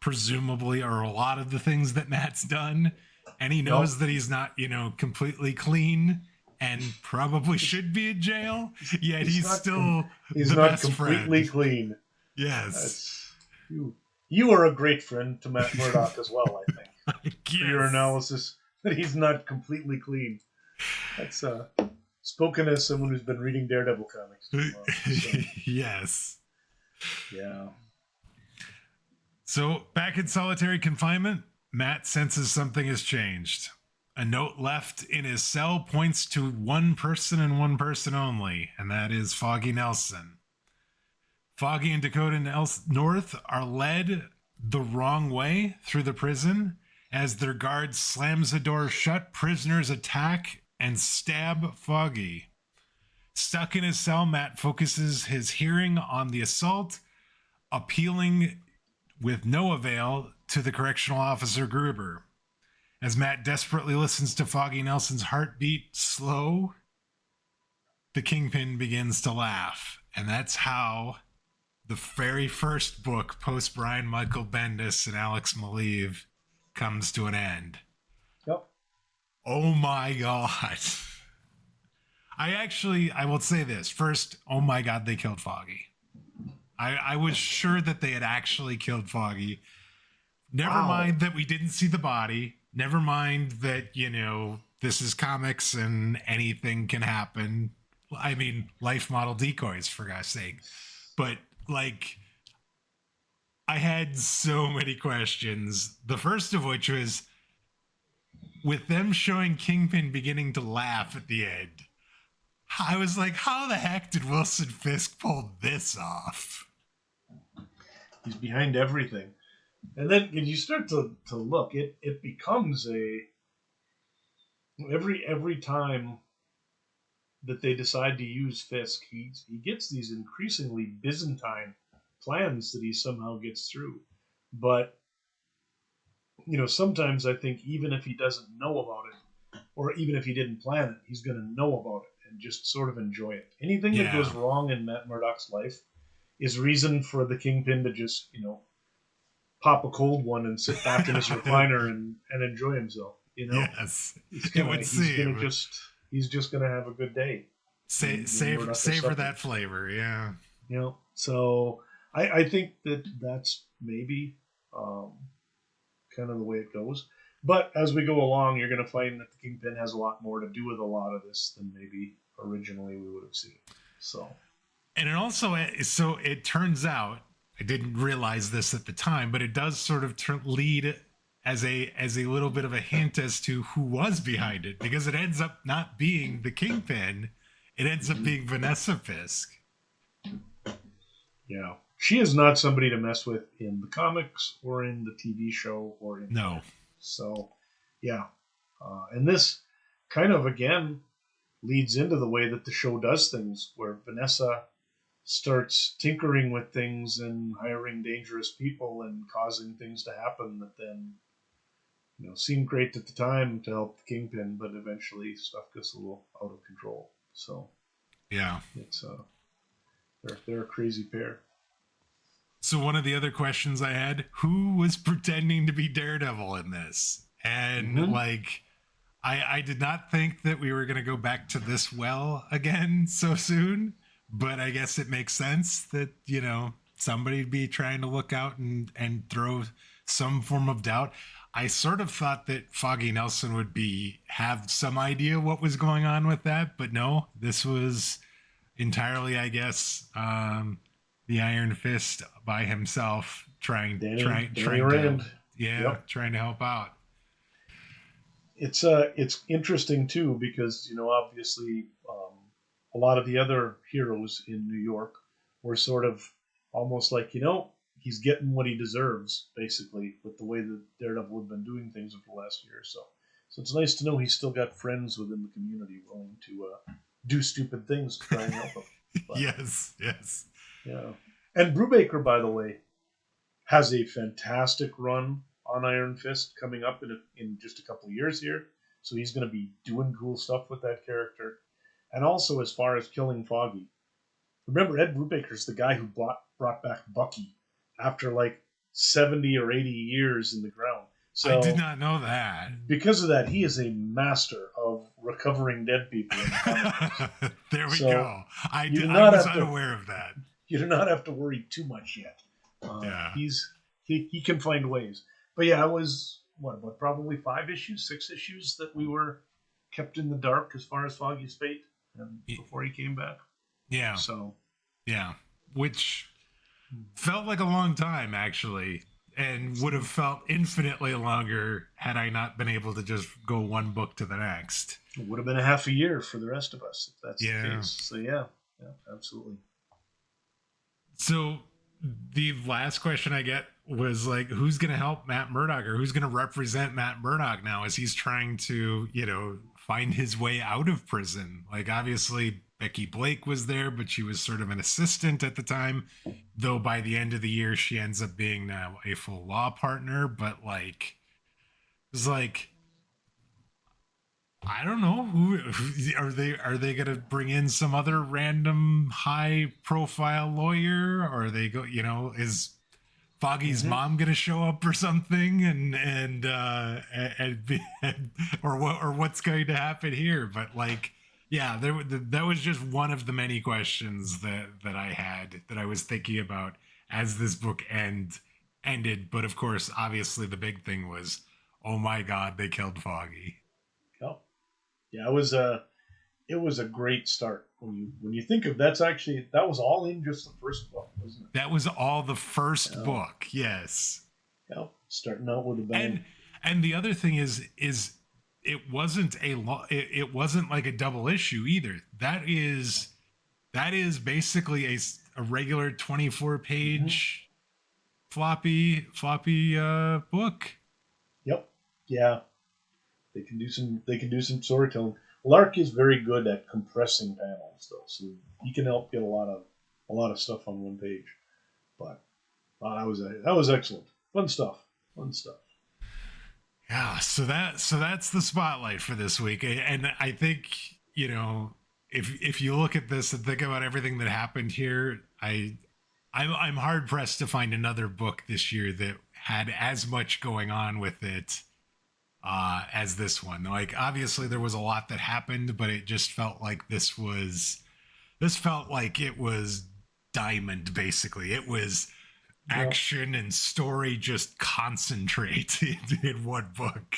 presumably, or a lot of the things that Matt's done. And he knows that he's not, completely clean and probably should be in jail. Yet he's still he's the not best completely friend. clean. Yes. You are a great friend to Matt Murdock as well, I think. Yes. For your analysis that he's not completely clean. That's spoken as someone who's been reading Daredevil comics. So. Yes. Yeah. So back in solitary confinement, Matt senses something has changed. A note left in his cell points to one person and one person only, and that is Foggy Nelson. Foggy and Dakota North are led the wrong way through the prison. As their guard slams the door shut, prisoners attack and stab Foggy. Stuck in his cell, Matt focuses his hearing on the assault, appealing with no avail to the correctional officer Gruber. As Matt desperately listens to Foggy Nelson's heartbeat slow, the Kingpin begins to laugh. And that's how the very first book, post Brian Michael Bendis and Alex Maleev, comes to an end. Yep. Oh my God. I will say this. First, oh my God, they killed Foggy. I was sure that they had actually killed Foggy. Never mind that we didn't see the body. Never mind that, this is comics and anything can happen. I mean, life model decoys, for God's sake. But, I had so many questions. The first of which was, with them showing Kingpin beginning to laugh at the end, I was like, how the heck did Wilson Fisk pull this off? He's behind everything. And then when you start to look, it becomes every time that they decide to use Fisk, he gets these increasingly Byzantine plans that he somehow gets through. But, sometimes I think even if he doesn't know about it, or even if he didn't plan it, he's going to know about it and just sort of enjoy it. Anything that goes wrong in Matt Murdock's life is reason for the Kingpin to just, pop a cold one and sit back in his recliner and enjoy himself. Yes, he's just gonna have a good day. Savor that flavor, yeah. So I think that's maybe kind of the way it goes. But as we go along, you're going to find that the Kingpin has a lot more to do with a lot of this than maybe originally we would have seen. So, and it also, so it turns out, I didn't realize this at the time, but it does sort of lead as a little bit of a hint as to who was behind it, because it ends up not being the Kingpin. it ends up being Vanessa Fisk. Yeah. She is not somebody to mess with in the comics or in the TV show or in. No. So, yeah. And this kind of, again, leads into the way that the show does things, where Vanessa starts tinkering with things and hiring dangerous people and causing things to happen that then, seemed great at the time to help the Kingpin, but eventually stuff gets a little out of control. So, yeah, it's they're a crazy pair. So one of the other questions I had, who was pretending to be Daredevil in this? And I did not think that we were going to go back to this well again so soon, but I guess it makes sense that, somebody'd be trying to look out and throw some form of doubt. I sort of thought that Foggy Nelson would have some idea what was going on with that, but no, this was entirely, I guess, the Iron Fist by himself trying to help out. It's interesting too, because obviously a lot of the other heroes in New York were sort of almost like he's getting what he deserves, basically, with the way that Daredevil had been doing things over the last year or so. So it's nice to know he's still got friends within the community willing to do stupid things to try and help him. But, yes. Yeah. And Brubaker, by the way, has a fantastic run on Iron Fist coming up in just a couple of years here. So he's going to be doing cool stuff with that character. And also, as far as killing Foggy, remember Ed Brubaker's the guy who brought back Bucky after like 70 or 80 years in the ground. So I did not know that. Because of that, he is a master of recovering dead people. There we go. I was unaware of that. You do not have to worry too much yet. He can find ways. But yeah, it was probably 6 issues that we were kept in the dark as far as Foggy's fate before he came back. Yeah. So yeah, which felt like a long time actually, and would have felt infinitely longer had I not been able to just go one book to the next. It would have been a half a year for the rest of us if that's the case. So yeah, absolutely. So the last question I get was like, who's going to help Matt Murdock, or who's going to represent Matt Murdock now as he's trying to, find his way out of prison? Like, obviously Becky Blake was there, but she was sort of an assistant at the time, though by the end of the year, she ends up being now a full law partner. But it's like, I don't know who are they going to bring in some other random high profile lawyer, or are they is Foggy's mom going to show up or something or what's going to happen here? But that was just one of the many questions that I had, that I was thinking about as this book ended. But of course, obviously the big thing was, oh my God, they killed Foggy. Yeah, it was a great start. When you think of that was all in just the first book, wasn't it? That was all the first book, yes. Yeah, starting out with a bang. And the other thing is it wasn't it wasn't like a double issue either. That is basically a regular 24-page floppy book. Yep. Yeah. They can do some storytelling. Lark is very good at compressing panels, though, so he can help get a lot of stuff on one page. But that was excellent. Fun stuff. Yeah, so that's the spotlight for this week. And I think, if you look at this and think about everything that happened here, I'm hard pressed to find another book this year that had as much going on with it as this one. Like, obviously there was a lot that happened, but it just felt like this felt like it was Diamond, basically. It was action and story just concentrated in one book.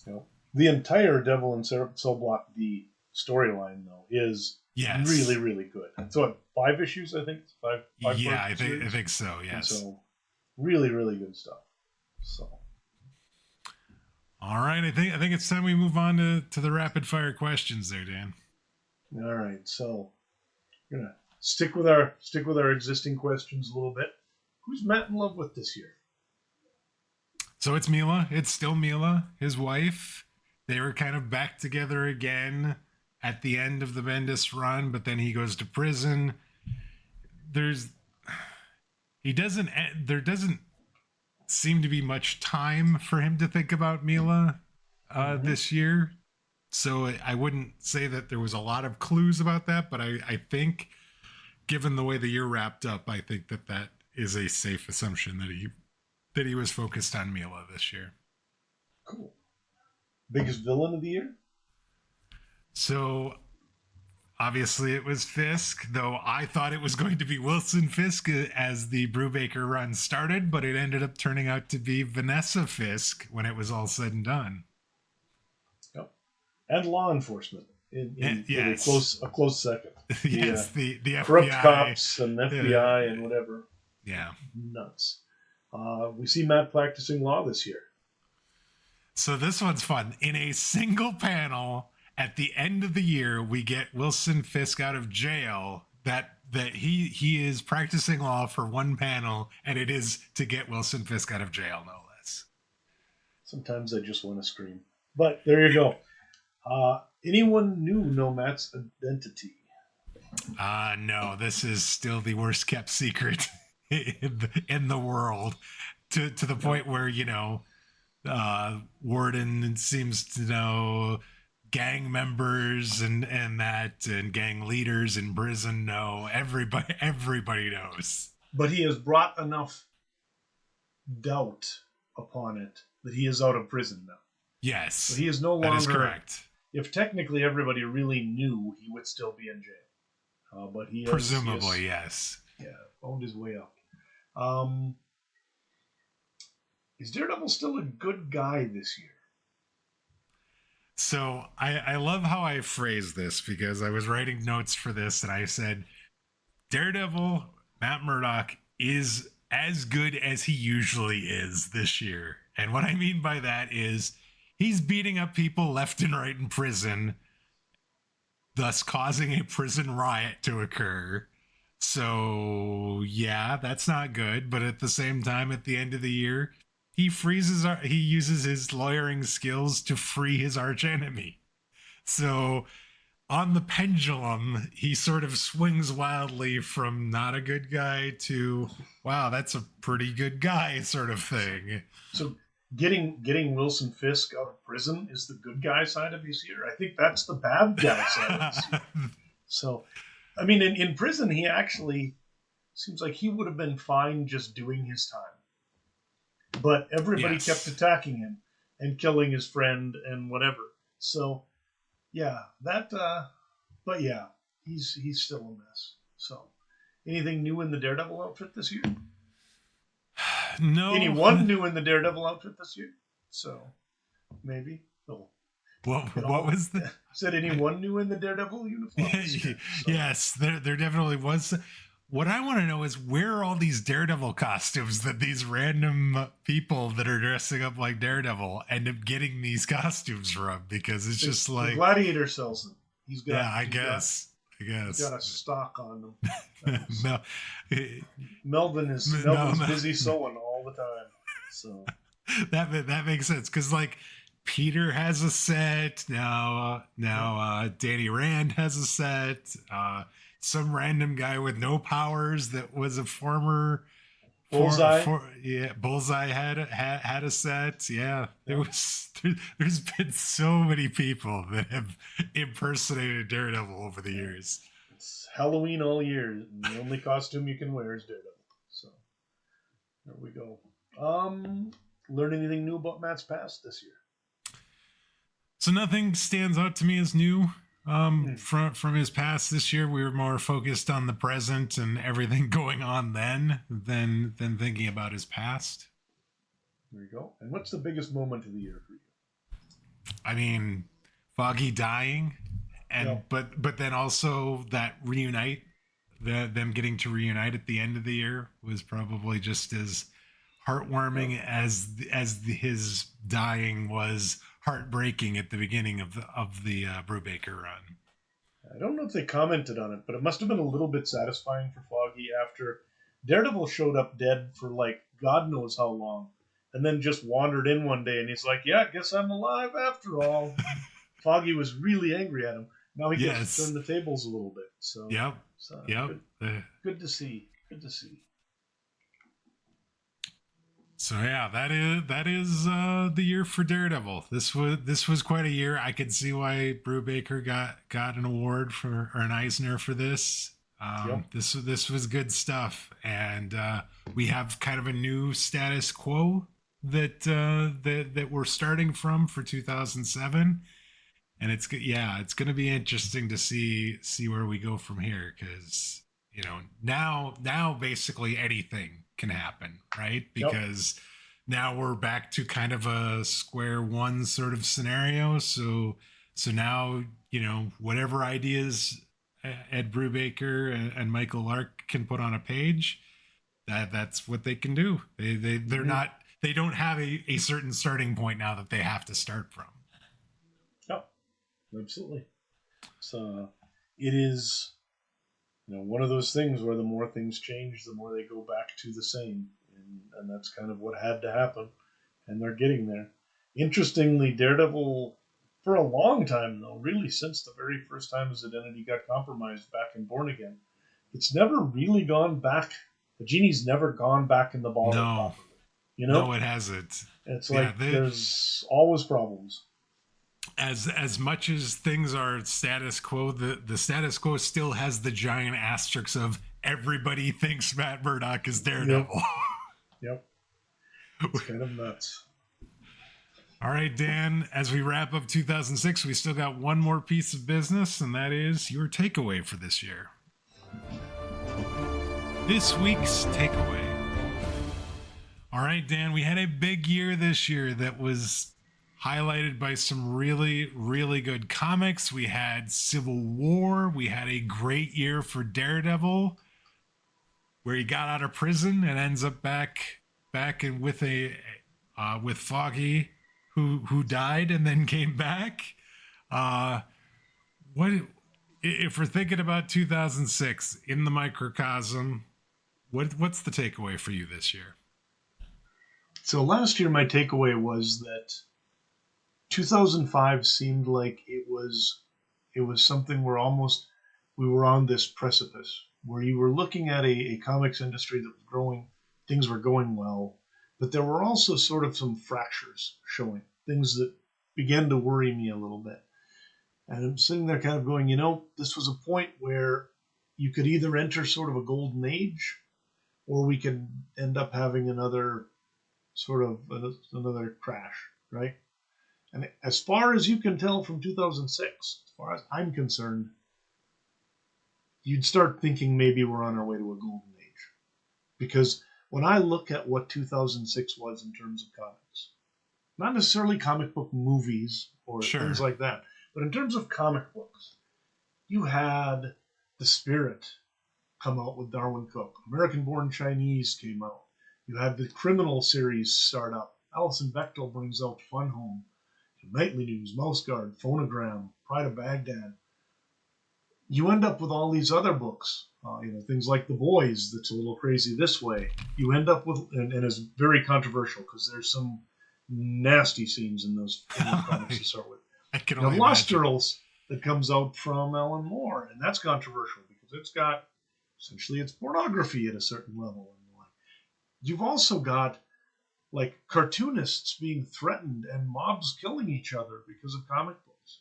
Yep. The entire Devil and Soul Block, the storyline, though, is really, really good. So 5 issues, I think? Five yeah, I think so, yes. And so really, really good stuff. So all right, I think it's time we move on to the rapid fire questions there, Dan. All right, so we're gonna stick with our existing questions a little bit. Who's Matt in love with this year? So it's Mila. It's still Mila, his wife. They were kind of back together again at the end of the Bendis run, but then he goes to prison. There's he doesn't there doesn't seem to be much time for him to think about Mila this year. So I wouldn't say that there was a lot of clues about that, but I think given the way the year wrapped up, I think that is a safe assumption that he was focused on Mila this year. Cool. Biggest villain of the year? So obviously it was Fisk, though I thought it was going to be Wilson Fisk as the Brubaker run started, but it ended up turning out to be Vanessa Fisk when it was all said and done. Yep. And law enforcement in yes. a close second. Yes, the FBI. Corrupt cops and FBI and whatever. Yeah. Nuts. We see Matt practicing law this year. So this one's fun. In a single panel at the end of the year, we get Wilson Fisk out of jail. That he is practicing law for one panel, and it is to get Wilson Fisk out of jail, no less. Sometimes I just want to scream. But there you go. Anyone know Matt's identity? No, this is still the worst kept secret in the world. To the point where, Warden seems to know, gang members and gang leaders in prison know. Everybody knows. But he has brought enough doubt upon it that he is out of prison now. Yes. So he is no longer. That is correct. If technically everybody really knew, he would still be in jail. But he presumably, yes. Yeah, found his way out. Is Daredevil still a good guy this year? So I love how I phrased this, because I was writing notes for this and I said, Daredevil, Matt Murdock, is as good as he usually is this year. And what I mean by that is he's beating up people left and right in prison, thus causing a prison riot to occur. So yeah, that's not good. But at the same time, at the end of the year, he uses his lawyering skills to free his arch enemy. So on the pendulum, he sort of swings wildly from not a good guy to, wow, that's a pretty good guy sort of thing. So getting Wilson Fisk out of prison is the good guy side of his year. I think that's the bad guy side of his year. So, I mean, in prison, he actually seems like he would have been fine just doing his time. But everybody kept attacking him and killing his friend and whatever. So, yeah, but yeah, he's still a mess. So, anything new in the Daredevil outfit this year? No. Anyone new in the Daredevil outfit this year? So, maybe. Oh. What was the? Said anyone new in the Daredevil uniform? So. Yes, there definitely was. What I want to know is, where are all these Daredevil costumes that these random people that are dressing up like Daredevil end up getting these costumes from? Because it's just like... The Gladiator sells them. I guess. He's got a stock on them. No. Melvin's busy sewing all the time. So that makes sense, because like Peter has a set now. Danny Rand has a set. Some random guy with no powers that was a former Bullseye. Bullseye had a set. Yeah, there's been so many people that have impersonated Daredevil over the years. It's Halloween all year, and the only costume you can wear is Daredevil. So there we go. Learn anything new about Matt's past this year? So nothing stands out to me as new. From his past this year. We were more focused on the present and everything going on then than thinking about his past. There you go. And what's the biggest moment of the year for you? I mean, Foggy dying, and but then also that reunite, them getting to reunite at the end of the year was probably just as heartwarming as his dying was heartbreaking at the beginning of the Brubaker run. I don't know if they commented on it, but it must have been a little bit satisfying for Foggy after Daredevil showed up dead for like God knows how long, and then just wandered in one day and he's like, "Yeah, I guess I'm alive after all." Foggy was really angry at him. Now he gets to Yes. turn the tables a little bit. So, Yep. Yep. good to see. Good to see. So yeah, that is the year for Daredevil. This was quite a year. I could see why Brubaker got an award for or an Eisner for this. Yep. This was good stuff, and we have kind of a new status quo that we're starting from for 2007, and it's going to be interesting to see where we go from here because now basically anything can happen, right? Yep. Because now we're back to kind of a square one sort of scenario. So now whatever ideas Ed Brubaker and Michael Lark can put on a page, that's what they can do. They're not they don't have a certain starting point now that they have to start from. Yep. Absolutely. So it is one of those things where the more things change, the more they go back to the same. And that's kind of what had to happen. And they're getting there. Interestingly, Daredevil, for a long time, though, really since the very first time his identity got compromised back in Born Again, it's never really gone back. The genie's never gone back in the bottle No. properly. No, it hasn't. It's like there's always problems. As much as things are status quo, the status quo still has the giant asterisks of everybody thinks Matt Murdock is Daredevil. Yep. It's kind of nuts. All right, Dan, as we wrap up 2006, we still got one more piece of business, and that is your takeaway for this year. This week's takeaway. All right, Dan, we had a big year this year that was highlighted by some really, really good comics. We had Civil War. We had a great year for Daredevil, where he got out of prison and ends up back in with Foggy, who died and then came back. What if we're thinking about 2006 in the microcosm? What's the takeaway for you this year? So last year, my takeaway was that 2005 seemed like it was something where almost we were on this precipice where you were looking at a comics industry that was growing, things were going well, but there were also sort of some fractures showing, things that began to worry me a little bit. And I'm sitting there kind of going, this was a point where you could either enter sort of a golden age or we could end up having another crash, right? And as far as you can tell from 2006, as far as I'm concerned, you'd start thinking maybe we're on our way to a golden age. Because when I look at what 2006 was in terms of comics, not necessarily comic book movies or things like that, but in terms of comic books, you had The Spirit come out with Darwin Cook. American Born Chinese came out. You had the Criminal series start up. Alison Bechtel brings out Fun Home. Nightly News, Mouse Guard, Phonogram, Pride of Baghdad. You end up with all these other books, things like The Boys, that's a little crazy this way. You end up with, and it's very controversial because there's some nasty scenes in those comics to start with. I can only Lost Girls that comes out from Alan Moore, and that's controversial because it's got, essentially, it's pornography at a certain level. You've also got like cartoonists being threatened and mobs killing each other because of comic books.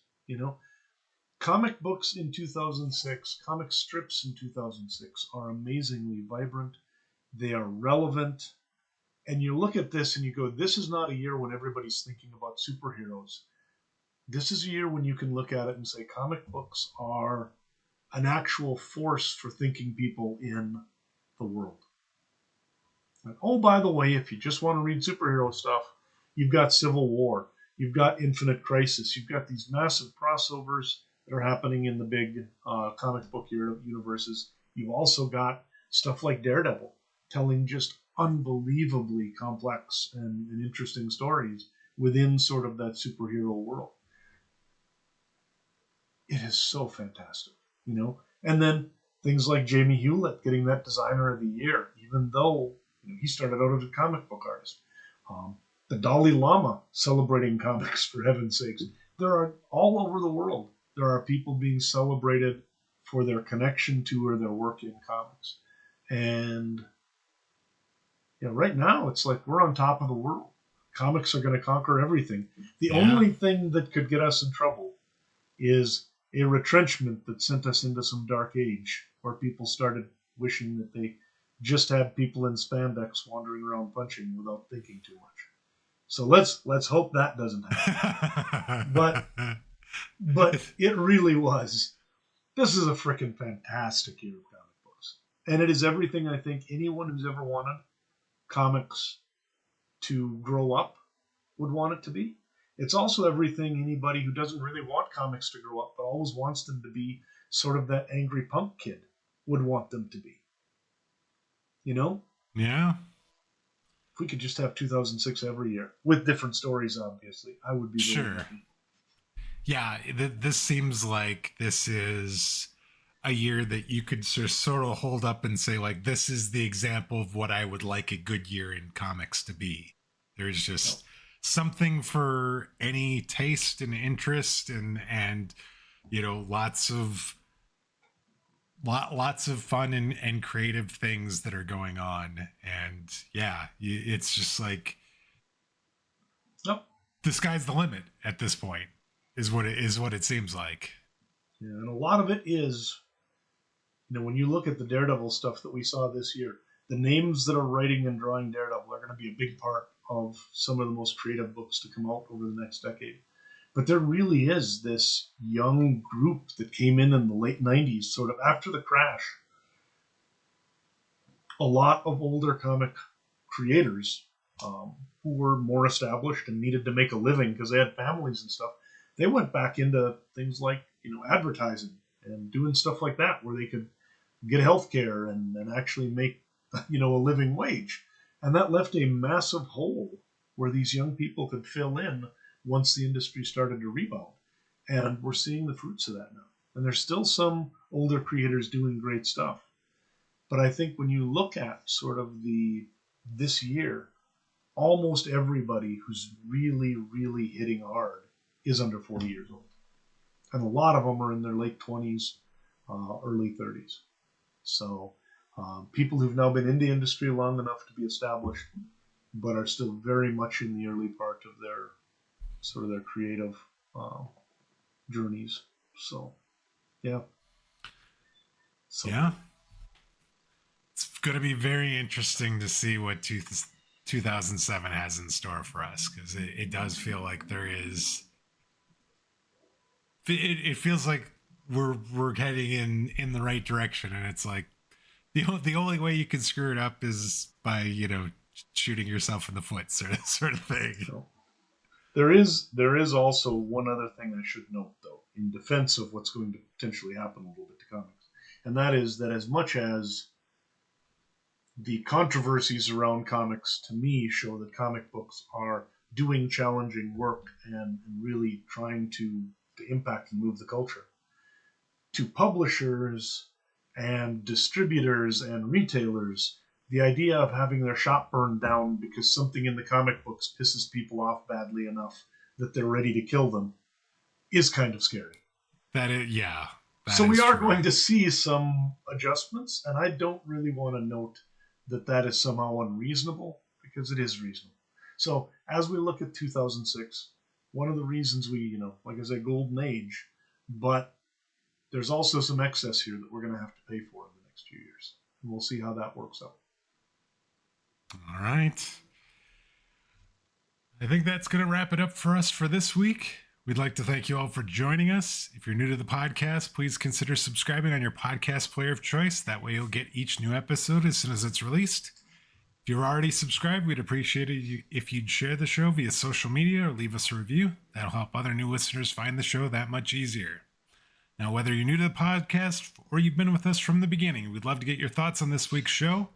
Comic books in 2006, comic strips in 2006 are amazingly vibrant. They are relevant. And you look at this and you go, this is not a year when everybody's thinking about superheroes. This is a year when you can look at it and say comic books are an actual force for thinking people in the world. And, oh, by the way, if you just want to read superhero stuff, you've got Civil War, you've got Infinite Crisis, you've got these massive crossovers that are happening in the big comic book universes. You've also got stuff like Daredevil telling just unbelievably complex and interesting stories within sort of that superhero world. It is so fantastic. And then things like Jamie Hewlett getting that Designer of the Year, even though he started out as a comic book artist. The Dalai Lama celebrating comics, for heaven's sakes. There are all over the world. There are people being celebrated for their connection to or their work in comics. And right now it's like we're on top of the world. Comics are going to conquer everything. The only thing that could get us in trouble is a retrenchment that sent us into some dark age where people started wishing that they just had people in spandex wandering around punching without thinking too much. So let's hope that doesn't happen. But it really was. This is a freaking fantastic year of comic books. And it is everything I think anyone who's ever wanted comics to grow up would want it to be. It's also everything anybody who doesn't really want comics to grow up but always wants them to be sort of that angry punk kid would want them to be. Yeah. If we could just have 2006 every year with different stories, obviously, I would be sure. Really happy. Yeah, this seems like this is a year that you could sort of hold up and say, like, this is the example of what I would like a good year in comics to be. There's just something for any taste and interest and lots of fun and creative things that are going on. And it's just like the sky's the limit at this point is what it seems like. Yeah, and a lot of it is, when you look at the Daredevil stuff that we saw this year, the names that are writing and drawing Daredevil are going to be a big part of some of the most creative books to come out over the next decade. But there really is this young group that came in the late 90s, sort of after the crash. A lot of older comic creators who were more established and needed to make a living because they had families and stuff, they went back into things like advertising and doing stuff like that where they could get health care and actually make a living wage. And that left a massive hole where these young people could fill in once the industry started to rebound. And we're seeing the fruits of that now. And there's still some older creators doing great stuff. But I think when you look at sort of this year, almost everybody who's really, really hitting hard is under 40 years old. And a lot of them are in their late 20s, early 30s. So people who've now been in the industry long enough to be established, but are still very much in the early part of their creative journeys. So, yeah. Yeah. It's going to be very interesting to see what 2007 has in store for us, because it does feel like there is. It feels like we're heading in the right direction, and it's like the only way you can screw it up is by shooting yourself in the foot, sort of thing. So, there is also one other thing I should note, though, in defense of what's going to potentially happen a little bit to comics, and that is that as much as the controversies around comics to me show that comic books are doing challenging work and really trying to impact and move the culture, to publishers and distributors and retailers, the idea of having their shop burned down because something in the comic books pisses people off badly enough that they're ready to kill them is kind of scary. So we are going to see some adjustments, and I don't really want to note that is somehow unreasonable, because it is reasonable. So as we look at 2006, one of the reasons we, like I said, golden age, but there's also some excess here that we're going to have to pay for in the next few years. And we'll see how that works out. All right. I think that's going to wrap it up for us for this week. We'd like to thank you all for joining us. If you're new to the podcast, please consider subscribing on your podcast player of choice. That way you'll get each new episode as soon as it's released. If you're already subscribed, we'd appreciate it if you'd share the show via social media or leave us a review. That'll help other new listeners find the show that much easier. Now, whether you're new to the podcast or you've been with us from the beginning, we'd love to get your thoughts on this week's show.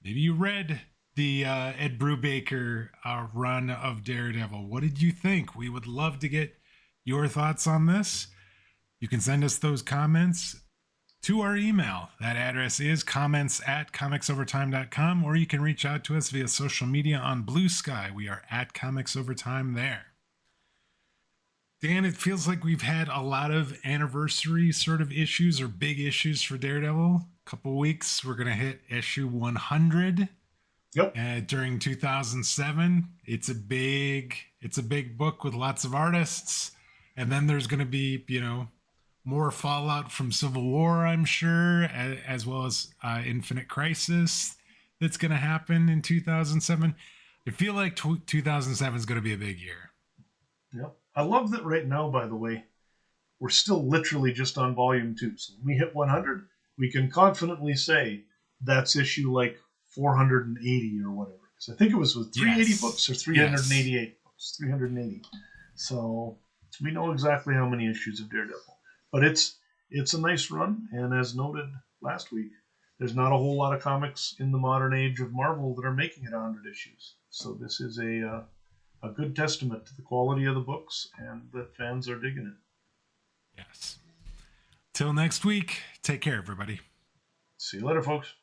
Maybe you read the Ed Brubaker run of Daredevil. What did you think? We would love to get your thoughts on this. You can send us those comments to our email. That address is comments@comicsovertime.com, or you can reach out to us via social media on Blue Sky. We are at Comics Overtime there. Dan, it feels like we've had a lot of anniversary sort of issues or big issues for Daredevil. A couple weeks, we're going to hit issue 100. Yep. During 2007. It's a big book with lots of artists. And then there's going to be, more fallout from Civil War, I'm sure, as well as Infinite Crisis that's going to happen in 2007. I feel like 2007 is going to be a big year. Yep. I love that right now, by the way, we're still literally just on volume 2. So when we hit 100, we can confidently say that's issue like 480 or whatever. Because I think it was with 380 books or 388 books. 380. So we know exactly how many issues of Daredevil. But it's a nice run, and as noted last week, there's not a whole lot of comics in the modern age of Marvel that are making it 100 issues. So this is a good testament to the quality of the books and that fans are digging it. Yes. Till next week, take care, everybody. See you later, folks.